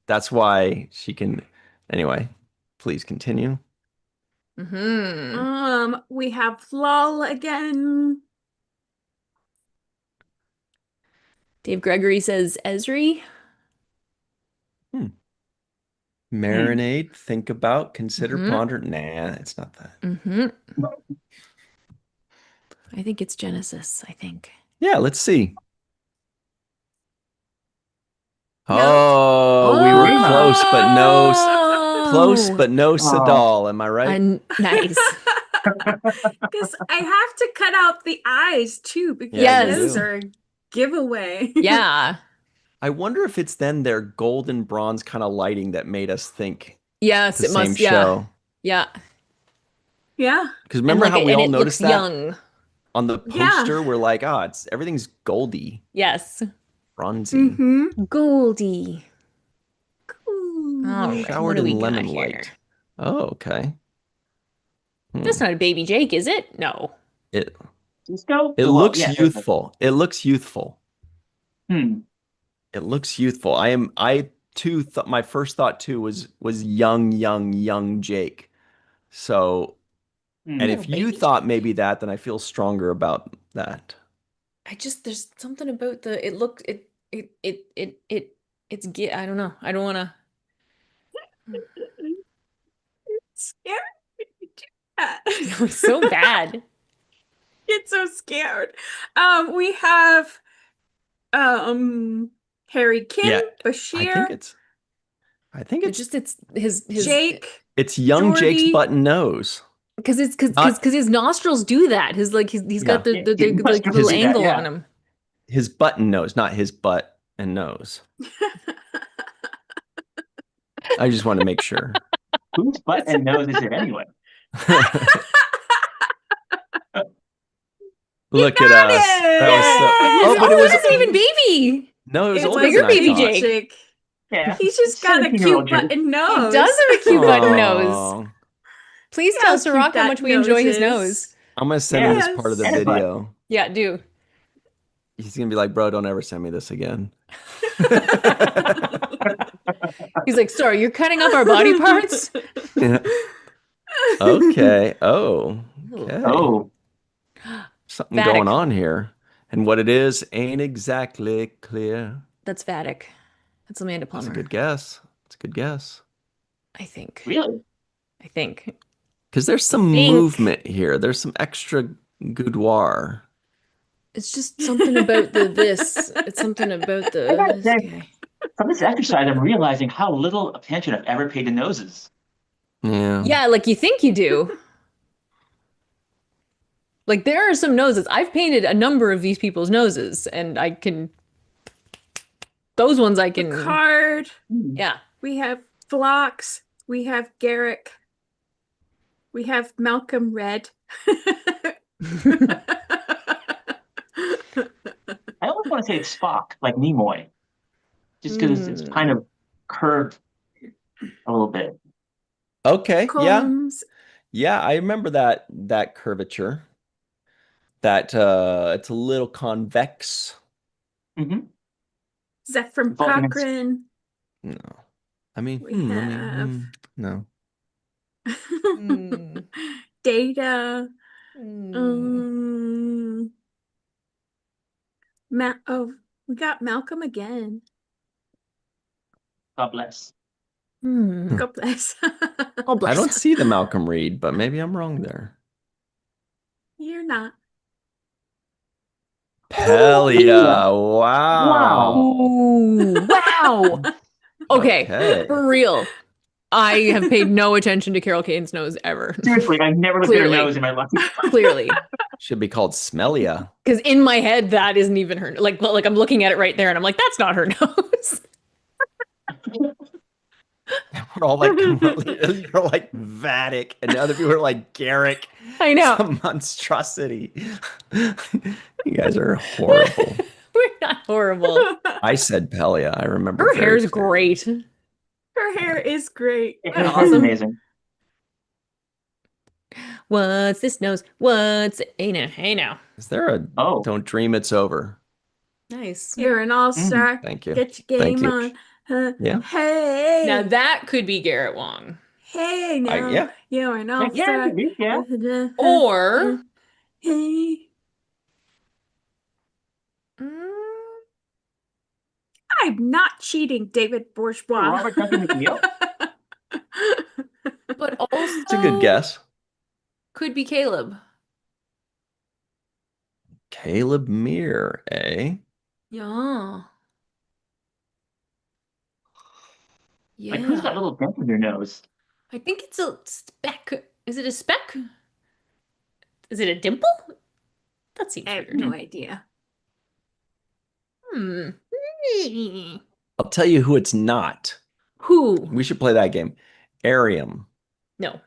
That's why she can. Anyway, please continue. We have Lol again. Dave Gregory says Esri. Marinate, think about, consider, Mhm. ponder. Nah, it's not that. I think it's Genesis, I think. Yeah, let's see. No. Oh, we were close, but no, close, but no Oh. Sadal. Am I right? Nice. Because I have to cut out the eyes too, because Yeah, you those do. are a giveaway. Yeah. I wonder if it's then their gold and bronze kind of lighting that made us think Yes, the it same must. Yeah. show. Yeah. Yeah. Because remember how we and all it noticed looks that young. on the Yeah. poster? We're like, oh, everything's goldy, Yes. bronzy, Mm-hmm. Goldie. Cool. All right. showered What do we in got lemon here? light. Oh, okay. That's not a baby Jake, is it? No. It Disco? it Well, looks yeah, youthful. It looks youthful. Hmm. It looks youthful. I too thought my first thought too was young Jake. So, and Hmm. if you thought maybe that, then I feel stronger about that. There's something about it's I don't know. I don't want to. Scared when you do that. It's so bad. Get so scared. We have Harry Kim, Yeah, Bashir, I think it's it's his Jake, it's young Jake's Jordy. button nose. because Not his nostrils do that. He's got Yeah. the Yeah, like his- little that, angle yeah. on him. his button nose, not his butt and nose. I just want to make sure. Whose butt and nose is it anyway? Look at us. it! That was so. Oh, but it it was wasn't even baby. no, it was It older was bigger than I baby thought. Jake. Jake. Yeah. He's just got a 17-year-old cute Jake. button He nose. does have a cute button nose. Aw. Please See tell how cute Sirach how that much we enjoy his nose nose. is. I'm gonna send him this Yes. part of the And a butt. video. Yeah, do. He's gonna be like, bro, don't ever send me this again. He's like, sorry, you're cutting up our body parts? Yeah. Okay. Oh. Okay. Oh, Something Vatic. going on here. And what it is ain't exactly clear. That's Vatic. That's Amanda That's Plummer. a good guess. It's a good guess. I think. really? I think. Because there's some Think. movement here. There's some extra goudoir. It's just something about this. It's something about I gotta this say, guy. from this exercise, I'm realizing how little attention I've ever paid to noses. Yeah. Yeah, like you think you do. Like there are some noses. I've painted a number of these people's noses, and I can. Those ones I can. Card. Yeah. We have Phlox. We have Garrick. We have Malcolm Red. I always want to say it's Spock, like Nimoy, just because it's kind of curved a little bit. Okay. Yeah. Combs. Yeah. I remember that curvature. That it's a little convex. Mm-hmm. Zephyr Vulcan. Cochrane. No. I mean, We have- no. Data. Mm. We got Malcolm again. God bless. God bless. Oh, bless. I don't see the Malcolm Reed, but maybe I'm wrong there. You're not. Pelia. Wow. Ooh, wow. Okay, Okay. for real. I have paid no attention to Carol Kane's nose ever. Seriously, I've never looked at her Clearly. nose in my life. Clearly. Should be called Smellia. Because in my head, that isn't even her. Like I'm looking at it right there, and I'm like, that's not her nose. We're all like, you're like Vatic, and the other people are like Garrick. I know. Some monstrosity. You guys are horrible. We're not horrible. I said Pelia. I remember. Her very hair's clearly. great. Her hair is great. It's Awesome. amazing. What's this nose? What's hey now. Is there a Oh. Don't Dream It's Over? Nice. You're an all-star. Thank you. Get your Thank game you. on. Yeah. Hey. Now that could be Garrett Wong. Hey now. yeah. You're an Yeah, all-star. yeah. Or Hey. mm, I'm not cheating, David Bourgeois. Robert Duncan McNeil? But also It's a good guess. could be Caleb. Caleb Meir, eh? Yeah. Like, who's got Yeah. little dents in their nose? I think it's a speck. Is it a speck? Is it a dimple? That seems I have weird. no idea. Hmm. I'll tell you who it's not. Who? We should play that game. Arium. No.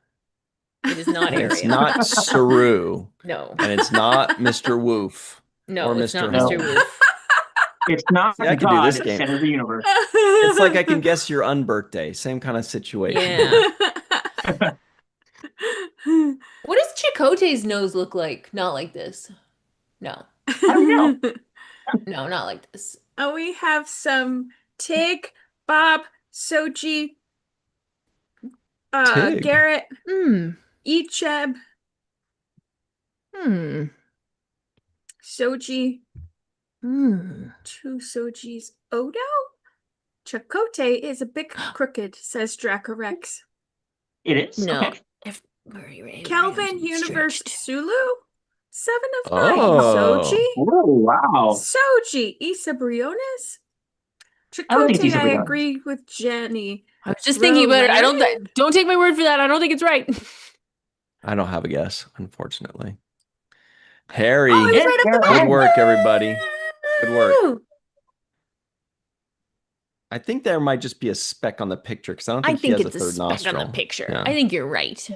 It is not And it's Ariel. not Saru. No. And it's not Mr. Woof. No, or it's not Mr. Mr. Hell. Woof. It's not See, I can do God, this game. center of the universe. It's like I can guess your unbirthday. Same kind of situation. Yeah. What does Chakotay's nose look like? Not like this. No. I don't know. No, not like this. Oh, we have some Tig, Bob, Soji, Tig. Garrett, Hmm. Icheb, Hmm. Soji, Hmm. two Sojis, Odo? Chakotay is a bit crooked, says Dracorex. It is? No. Okay. Kelvin Universe Stretched. Sulu? 7 of 9. Oh. Soji? Oh, wow. Soji, Isa Briones? I don't think it's Chakotay, Isa I Briones. agree with Jenny. I was just thinking about it. I Leonard? don't take my word for that. I don't think it's right. I don't have a guess, unfortunately. Harry. Oh, he's right up the Good bat. Good work, everybody. Good work. Woo! I think there might just be a speck on the picture because I don't I think he think has it's a a third speck nostril. on the picture. Yeah. I think you're right.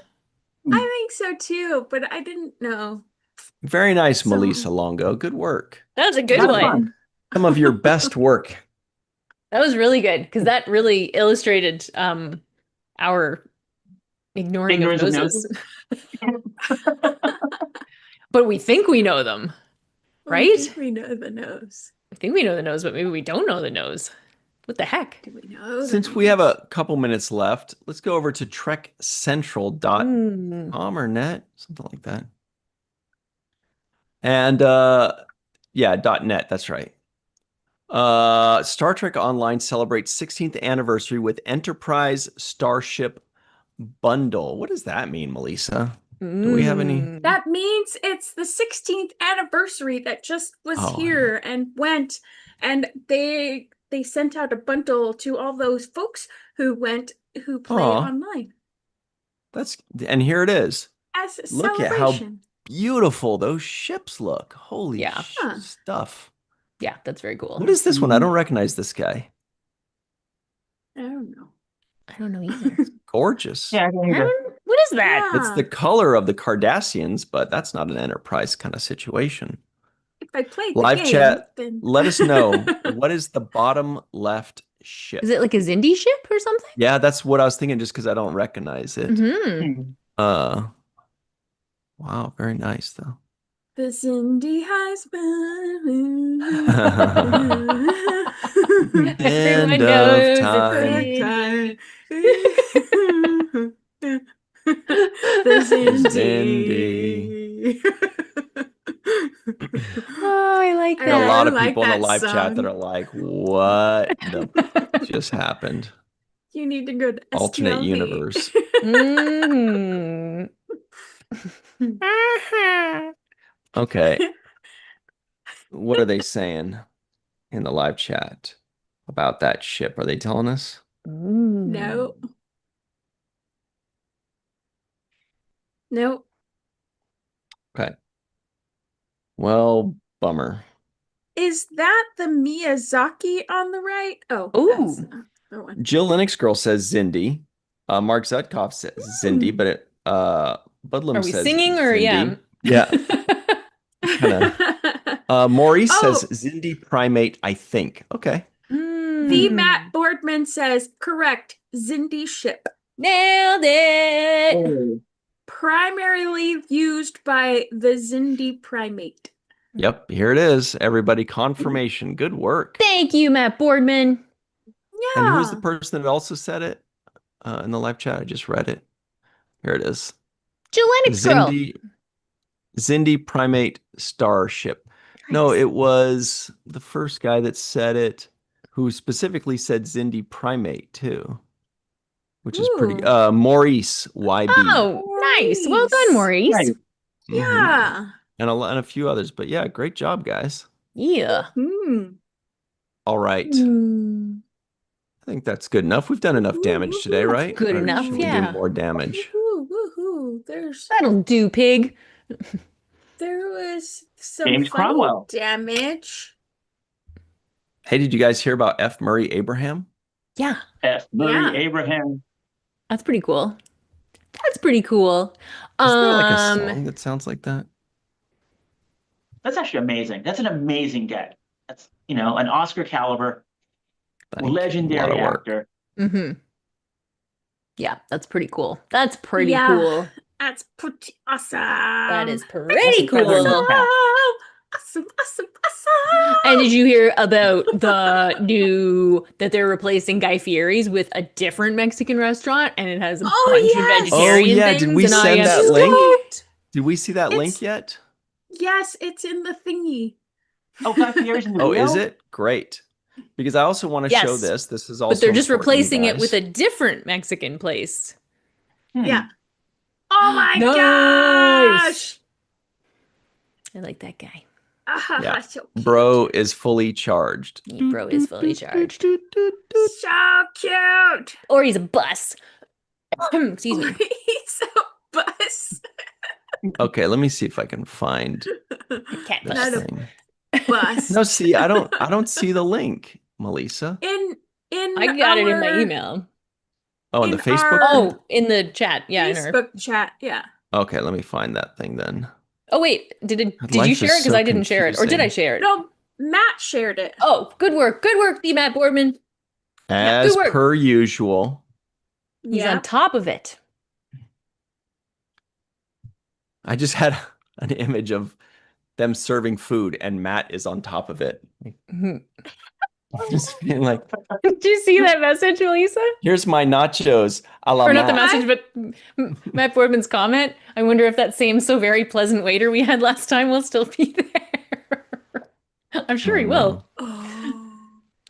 I think so too, but I didn't know. Very nice, So- Melissa Longo. Good work. That was a good Have one. fun. Some of your best work. That was really good because that really illustrated our ignoring Ignorance of of noses. But we think we know them, I right? think we know the nose. We think we know the nose, but maybe we don't know the nose. What the heck? Do we know the Since we have nose? a couple minutes left, let's go over to trekcentral.com Mm. or net, something like that. And yeah, .net, that's right. Star Trek Online celebrates 16th anniversary with Enterprise Starship Bundle. What does that mean, Melissa? Do we have any? Mm. That means it's the 16th anniversary that just was Oh, here and went, and they sent out a bundle to all those folks who went who play Aw. online And here it is. as a Look at how celebration. beautiful those ships look. Holy Yeah. Huh. stuff. Yeah, that's very cool. What is this one? I don't recognize this guy. I don't know. I don't know either. Gorgeous. Yeah, I don't either. What is that? It's the color of the Cardassians, but that's not an Enterprise kind of situation. If I played the Live game, chat, then let us know what is the bottom left ship. Is it like a Zindi ship or something? Yeah, that's what I was thinking just because I don't recognize it. Mm-hmm. Wow, very nice though. the Cindy husband. End Everyone of knows time. The Cindy. Oh, I like I There are a really lot of like people in the that live chat that song. are like, what the just happened? You need to go to Alternate STLV. universe. Mm. Okay. What are they saying in the live chat about that ship? Are they telling us? No. No. Okay. Well, bummer. Is that the Miyazaki on the right? Oh, Ooh. that's the other one. Jill Linux Girl says Zindi. Mark Zutkov says Zindi, but it, Budlam Are we says singing or Zindi. yeah? Kinda. Maurice Oh. says Zindi primate, I think. Okay. The Matt Boardman says correct. Zindi ship. Nailed it. Oh. Primarily used by the Zindi primate. Yep, here it is. Everybody, confirmation. Good work. Thank you, Matt Boardman. Yeah. And who's the person that also said it in the live chat? I just read it. Here it is. Jill Girl. Zindi primate starship. No, Nice. it was the first guy that said it. who specifically said Zindi primate too, which is pretty. Ooh. Maurice YB. Oh, nice. Well done, Maurice. Right. Yeah. And a few others, but yeah, great job, guys. Yeah. All right. I think that's good enough. We've done enough damage today, right? good Or enough, should we yeah. do more damage? Woohoo, woohoo. That'll do, pig. There was some James funny Cromwell. damage. Hey, did you guys hear about F. Murray Abraham? Yeah, F. Murray Yeah. Abraham. that's pretty cool. That's pretty cool. Isn't there like a song that sounds like that? That's actually amazing. That's an amazing get. That's, an Oscar caliber, Thank you. A lot legendary of work. actor. Yeah, that's pretty cool. That's pretty Yeah. cool. That's pretty awesome. That is That's pretty a feather in cool. your cap. Awesome, awesome, awesome. And did you hear about that they're replacing Guy Fieri's with a different Mexican restaurant, and it has a Oh, bunch of yes. vegetarian Oh, yeah, things? did we and I send am that link? stoked. Did we see that link It's- yet? Yes, it's in the thingy. Oh, Guy Fieri's in the Oh, Rio? is it? Great. Because I also want to show Yes. this. This is also But they're just important, you replacing it guys. with a different Mexican place. Yeah. Oh my Nice. gosh. I like that guy. Yeah. So cute. Bro is fully charged. Bro is fully charged. So cute. Or he's a bus. Excuse me. He's a bus. Okay, let me see if I can find Cat this Not a- thing. Bus. No, see, I don't see the link, Melissa. In I got it in my our email. Oh, in the in Facebook? our- group? Oh, in the chat. Yeah, in our. Facebook chat. Yeah. Okay, let me find that thing then. Oh wait, did you Life share is it? Because so I didn't share it, or did I confusing. share it? No, Matt shared it. Oh, good work, D. Matt Boardman. As good work. per usual. He's Yeah. on top of it. I just had an image of them serving food and Matt is on top of it. Just being like, Did you see that message, Melissa? here's my nachos a la Or not the Matt. message, but Matt Boardman's comment. I wonder if that same so very pleasant waiter we had last time will still be there. I'm sure he will. Oh.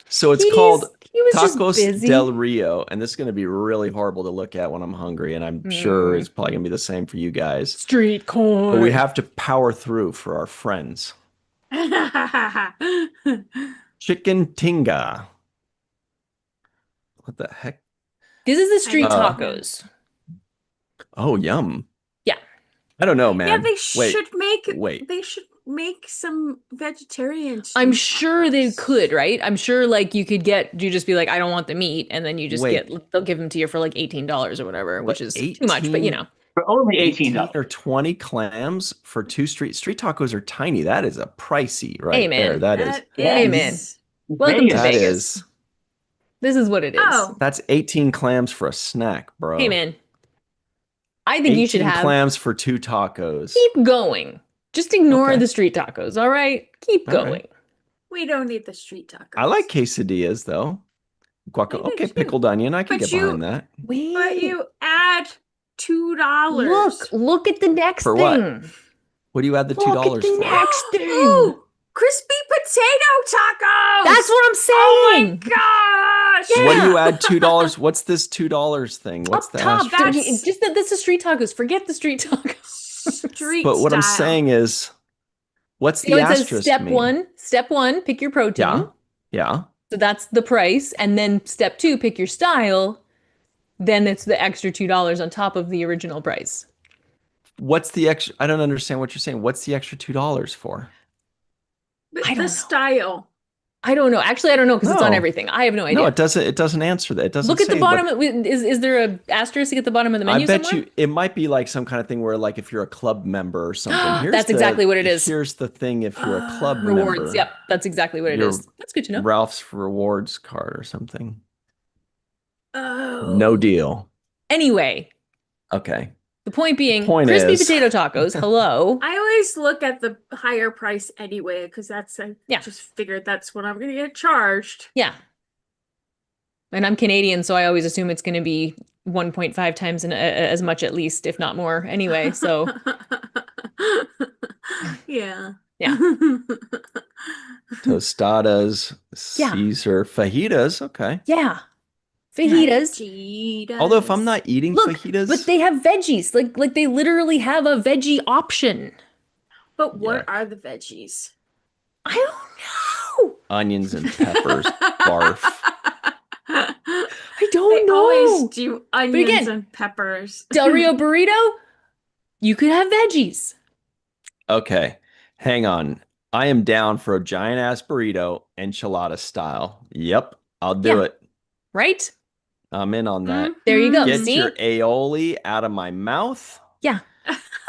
So it's He's- called he was just Tacos busy. del Rio, and this is going to be really horrible to look at when I'm hungry, and I'm sure it's probably going to be the same for you guys. Street corn. But we have to power through for our friends. Chicken tinga. What the heck? This is the street Uh, tacos. Oh, yum. Yeah. I don't know, man. Yeah, they Wait, should make wait. They should make some vegetarian. I'm street sure they tacos. could, right? I'm sure like you just be like, I don't want the meat, and then you just Wait. they'll give them to you for like $18 or whatever, which is too much, but 18? For only 18 $18. or 20 clams for two street tacos are tiny. That is a pricey right Amen. there. That is. That Amen. is- Welcome to That Vegas. is. This is what it is. Oh, That's 18 clams for a snack, bro. Hey man. I think you should 18 have clams for 2 tacos. keep going. Just ignore Okay. the street tacos, all right? Keep All right. going. we don't need the street tacos. I like quesadillas though. I do Okay, too. pickled onion. I can But get behind that. Wait. But you add $2. Look at the next For thing. what? What do you add the $2 Look at the for? next thing. Ooh, crispy potato tacos. That's what I'm Oh my saying. gosh. What do you add $2? What's this $2 thing? What's Up the top, asterisk? That's- just that this is street tacos. Forget the street tacos. Street But what I'm style. saying is, what's the You know, it says asterisk step mean? step one, pick your protein. Yeah, yeah. So that's the price. And then step 2, pick your style. Then it's the extra $2 on top of the original price. What's the extra? I don't understand what you're saying. What's the extra $2 for? But I don't the know. style. I don't know. Actually, I don't know because it's on No. everything. I have no idea. No, it doesn't. It doesn't answer that. It doesn't. Look at the say bottom. what- Is there a asterisk at the bottom of the menu I bet somewhere? you it might be like some kind of thing where, like, if you're a club member or something. Here's That's exactly what it is. Here's the thing: if you're a club Rewards. member, Yep, that's exactly what it Your is. That's good to know. Ralph's rewards card or something. Oh. No deal. Anyway, Okay. the point being, point crispy is- potato tacos. Hello. I always look at the higher price anyway because I Yeah. just figured that's what I'm going to get charged. Yeah. And I'm Canadian, so I always assume it's going to be 1.5 times as much at least, if not more. Anyway, so yeah. Yeah. Tostadas. Yeah. Caesar fajitas. Okay. Yeah. Fajitas. Although if I'm not eating Look, fajitas, but they have veggies. Like they literally have a veggie option. But what Yuck. are the veggies? I don't know. onions and peppers, barf. I don't They always know. do But onions again, and peppers. Del Rio burrito, you could have veggies. Okay, hang on. I am down for a giant ass burrito, enchilada style. Yep, I'll do Yeah. it. Right? I'm in on that. There you go. Get See? your aioli out of my mouth Yeah.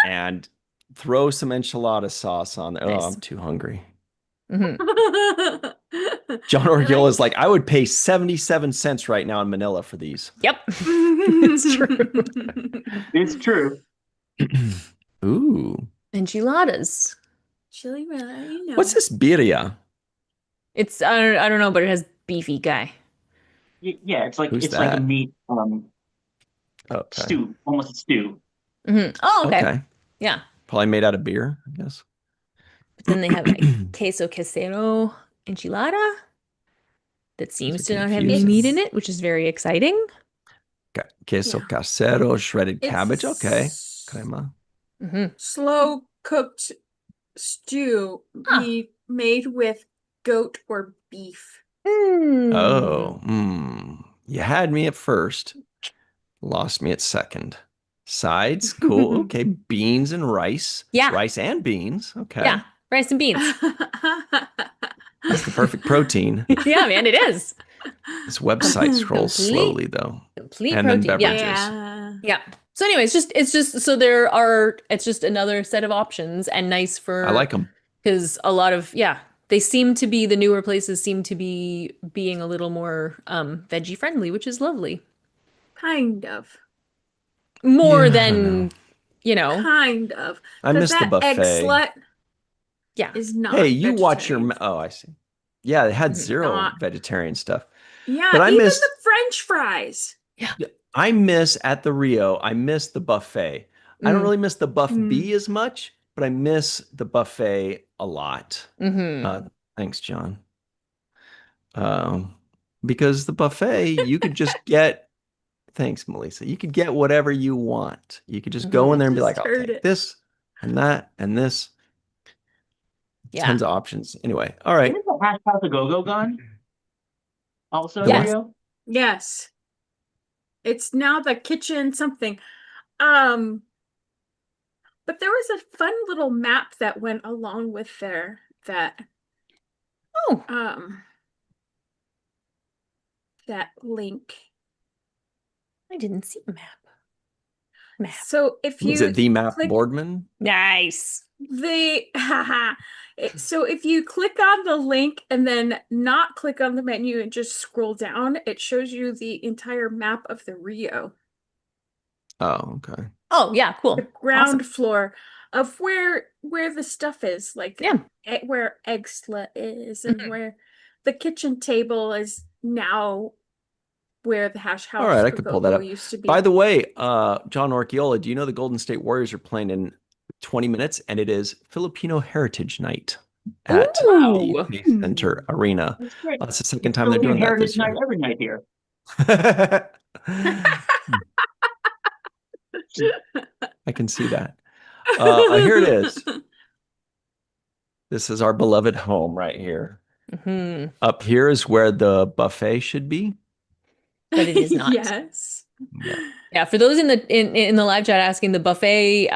and throw some enchilada sauce on. Oh, Nice. I'm too hungry. Mhm. John Orgil is like, I would pay 77 cents right now in Manila for these. Yep. It's true. It's true. Ooh. Enchiladas. Chili relleno. What's this birria? It's I don't know, but it has beefy guy. Yeah, it's like Who's it's like a that? meat Okay. stew, almost a stew. Oh, okay. Okay. Yeah. Probably made out of beer, I guess. But then they have like queso quesero enchilada that seems Those are to not have any confusing. meat in it, which is very exciting. Queso Yeah. casero, shredded It's cabbage. Okay. Crema. slow cooked stew made with goat or beef. Oh, you had me at first, lost me at second. Sides, cool. Okay, beans and rice. Yeah. Rice and beans. Okay. Yeah, rice and beans. That's the perfect protein. Yeah, man, it is. This website scrolls Complete- slowly though. Complete And then protein. Yeah. beverages. Yeah. So anyway, it's just another set of options and nice for I like them. because a lot of they seem to be the newer places seem to be being a little more veggie friendly, which is lovely. Kind of. More Yeah, I than know. Kind of. I 'Cause miss the that egg buffet. slut yeah. is not Hey, you watch your. vegetarian. Oh, I see. Yeah, it had zero Not. vegetarian stuff. Yeah, But I even miss- the French fries. I miss at the Rio. I miss the buffet. I don't really miss the buff B as much, but I miss the buffet a lot. Thanks, John. Because the buffet, you could just get. Thanks, Melissa. You could get whatever you want. You could just go in there and be Just like, I'll heard take it. this and that and this. Yeah. Tons of options. Anyway, all right. Isn't the hash house a go-go gone? Also, The what? Rio? Yes. It's now the kitchen something. But there was a fun little map that went along with there that Oh, that link. I didn't see a map. So if you Was it the Map click Boardman? Nice. so if you click on the link and then not click on the menu and just scroll down, it shows you the entire map of the Rio. Oh, okay. Oh, yeah, cool. The ground Awesome. floor of where the stuff is, like Yeah. where Eggsla is and where the kitchen table is now, where the hash house All right, I could pull that Go-Go up. used to be. By the way, John Orchiola, do you know the Golden State Warriors are playing in 20 minutes and it is Filipino Heritage Night at Ooh. the Chase Center Arena. That's great. That's the second time they're doing that Heritage this night year. every night here. I can see that. Here it is. This is our beloved home right here. Up here is where the buffet should be. But it is not. Yes. Yeah. Yeah, for those in the live chat asking, the buffet,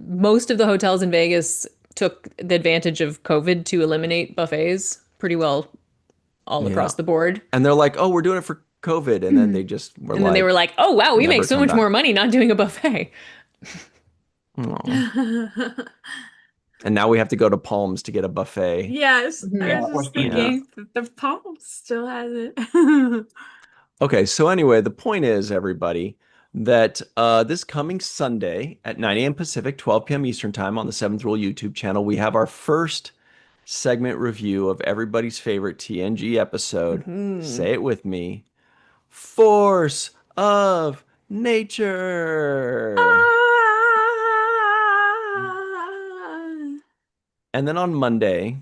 most of the hotels in Vegas took the advantage of COVID to eliminate buffets pretty well all across the board. And they're like, oh, we're doing it for COVID. And then they just were And then like, they were like, oh, wow, we never make so come much back. more money not doing a buffet. "Oh." And now we have to go to Palms to get a buffet. Yes, I was or just Phoenix. thinking that the Palm still has it. Okay, so anyway, the point is, everybody, that this coming Sunday at 9 a.m. Pacific, 12 p.m. Eastern Time on the Seventh Rule YouTube channel, we have our first segment review of everybody's favorite TNG episode. Say it with me. Force of Nature. And then on Monday,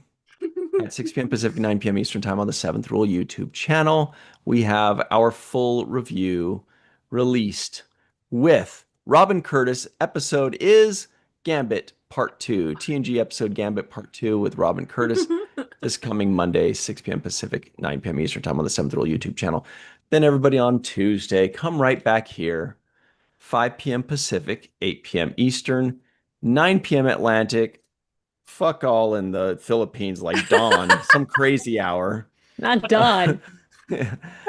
at 6 p.m. Pacific, 9 p.m. Eastern Time on the Seventh Rule YouTube channel. We have our full review released with Robin Curtis. Episode is Gambit Part 2. TNG episode Gambit Part 2 with Robin Curtis this coming Monday, 6 p.m. Pacific, 9 p.m. Eastern Time on the Seventh Rule YouTube channel. Then everybody on Tuesday, come right back here, 5 p.m. Pacific, 8 p.m. Eastern, 9 p.m. Atlantic. Fuck all in the Philippines, like dawn, some crazy hour. Not done.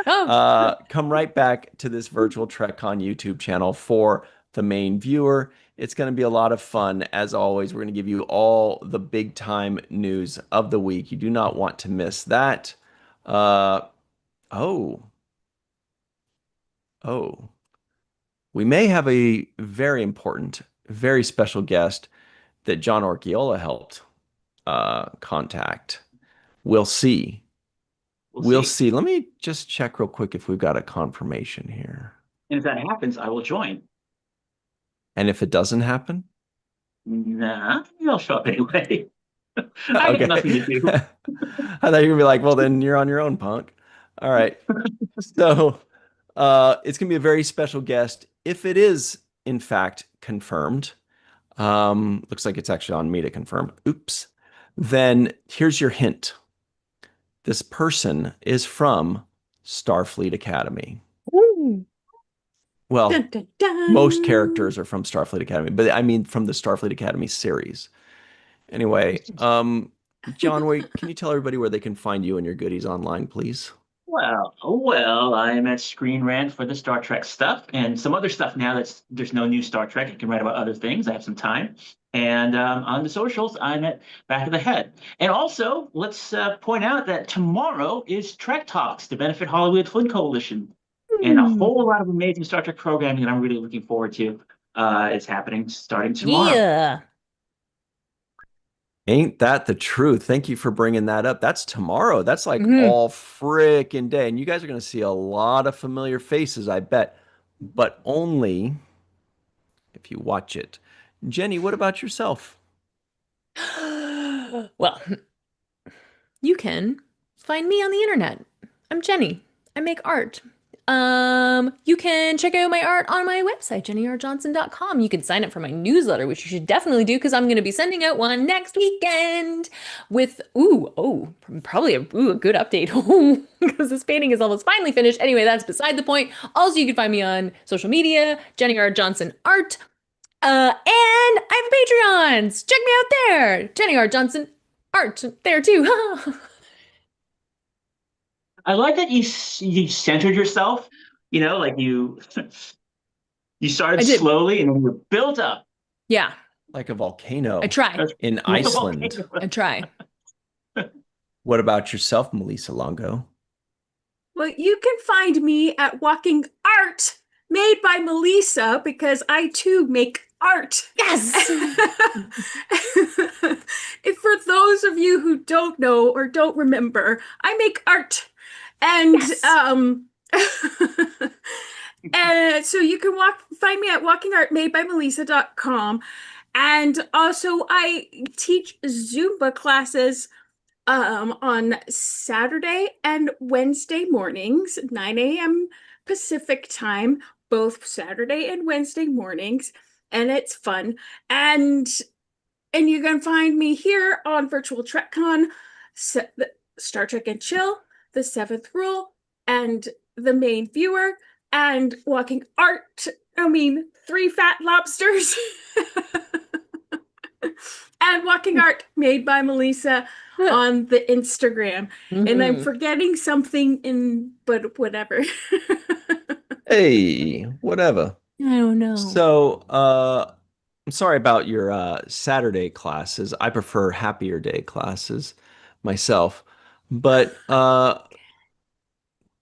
Come right back to this virtual TrekCon YouTube channel for the main viewer. It's going to be a lot of fun. As always, we're going to give you all the big time news of the week. You do not want to miss that. We may have a very important, very special guest that John Orchiola helped contact. We'll see. We'll see. Let me just check real quick if we've got a confirmation here. And if that happens, I will join. And if it doesn't happen? Nah, I'll show up anyway. I got nothing to do. I thought you were going to be like, well, then you're on your own, punk. All right. So it's going to be a very special guest. If it is, in fact, confirmed, looks like it's actually on me to confirm. Oops. Then here's your hint. This person is from Starfleet Academy. Ooh. Well, Dun, dun, dun. most characters are from Starfleet Academy, but I mean from the Starfleet Academy series. Anyway, John, can you tell everybody where they can find you and your goodies online, please? Well, I'm at Screen Rant for the Star Trek stuff and some other stuff now there's no new Star Trek. I can write about other things. I have some time. And on the socials, I'm at Back of the Head. And also, let's point out that tomorrow is Trek Talks, the Benefit Hollywood Film Coalition. And a whole lot of amazing Star Trek programming that I'm really looking forward to is happening starting tomorrow. Yeah. Ain't that the truth? Thank you for bringing that up. That's tomorrow. That's like all frickin' day. And you guys are going to see a lot of familiar faces, I bet. But only if you watch it. Jenny, what about yourself? Well, you can find me on the internet. I'm Jenny. I make art. You can check out my art on my website, jennyrjohnson.com. You can sign up for my newsletter, which you should definitely do because I'm going to be sending out one next weekend with, probably a good update because this painting is almost finally finished. Anyway, that's beside the point. Also, you can find me on social media, Jenny R. Johnson Art. And I have Patreons. Check me out there. Jenny R. Johnson Art there too. I like that you centered yourself, like you started slowly and then you built up. Yeah. Like a volcano. I try. In Iceland. I try. What about yourself, Melissa Longo? Well, you can find me at Walking Art, made by Melissa, because I too make art. Yes. If for those of you who don't know or don't remember, I make art. And yes. And so you can find me at walkingartmadebymelissa.com. And also I teach Zumba classes on Saturday and Wednesday mornings, 9 a.m. Pacific time, both Saturday and Wednesday mornings, and it's fun. And you can find me here on Virtual TrekCon, Star Trek and Chill, The Seventh Rule, and The Main Viewer, and Walking Art. Three Fat Lobsters. And Walking Art made by Melissa on the Instagram. And I'm forgetting something but whatever. Hey, whatever. I don't know. So, I'm sorry about your Saturday classes. I prefer happier day classes myself. But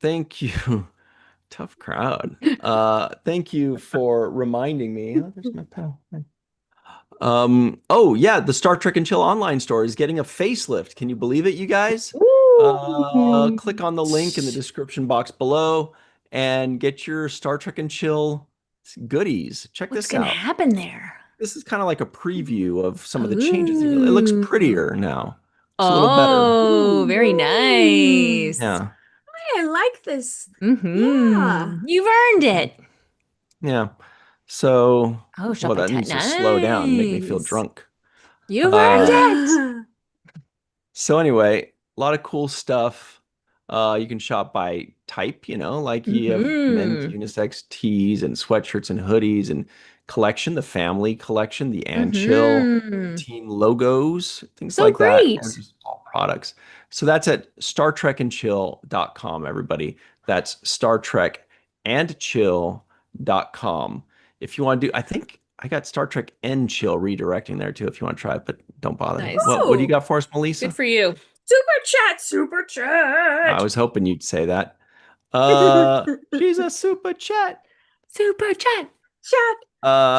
thank you. Tough crowd. Thank you for reminding me. Oh, there's my pal. Oh yeah, the Star Trek and Chill online store is getting a facelift. Can you believe it, you guys? Click on the link in the description box below and get your Star Trek and Chill goodies. Check What's this out. What's gonna happen there? This is kind of like a preview of some of the changes. It looks prettier now. It's a little better. Oh, very nice. Yeah. I like this. You've earned it. Yeah. So, Oh, well, shop that attack. needs to slow down and make me feel Nice. drunk. You've earned Uh, it. so anyway, a lot of cool stuff. You can shop by type, like you have men's Mm-hmm. unisex tees and sweatshirts and hoodies and collection, the family collection, the and chill, Mm-hmm. team logos, things So like that, or great. just all products. So that's at StarTrekandChill.com, everybody. That's StarTrekandChill.com. If you want to do, I think I got Star Trek and Chill redirecting there too, if you want to try it, but don't bother. Nice. What do you Oh, got for us, Good Melissa? for you. super chat, super I chat. was hoping you'd say that. She's a super chat. Super chat. Chat.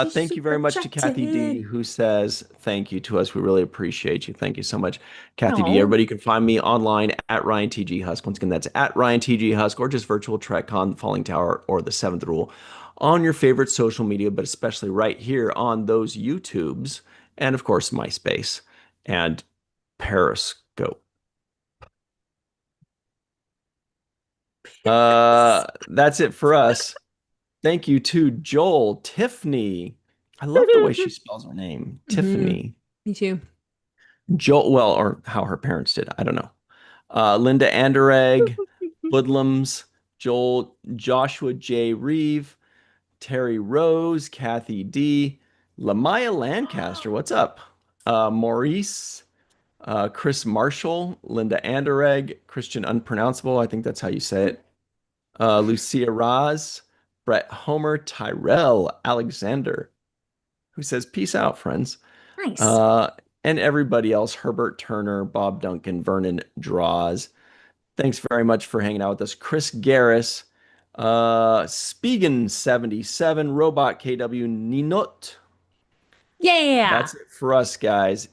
She's Thank you very super much to Kathy D, chatty. who says thank you to us. We really appreciate you. Thank you so much, Kathy D. Oh. Everybody can find me online at Ryan TG Husk. Once again, that's at Ryan TG Husk, or just virtual TrekCon, Falling Tower, or the Seventh Rule on your favorite social media, but especially right here on those YouTubes, and of course MySpace and Periscope. That's it for us. Thank you to Joel, Tiffany. I love the way she spells her name, Tiffany. Me too. Joel, well, or how her parents did. I don't know. Linda Anderegg, Hoodlums, Joel, Joshua J. Reeve, Terry Rose, Kathy D, Lamaya Lancaster. What's up? Maurice, Chris Marshall, Linda Anderegg, Christian Unpronounceable. I think that's how you say it. Lucia Raz, Brett Homer, Tyrell Alexander, who says, "Peace out, friends." Nice. Uh, and everybody else, Herbert Turner, Bob Duncan, Vernon Draws. Thanks very much for hanging out with us. Chris Garris, Spigen77, Robot KW, Ninot. Yeah. That's it for us, guys.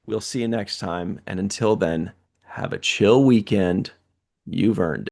We'll see you next time. And until then, have a chill weekend. You've earned it.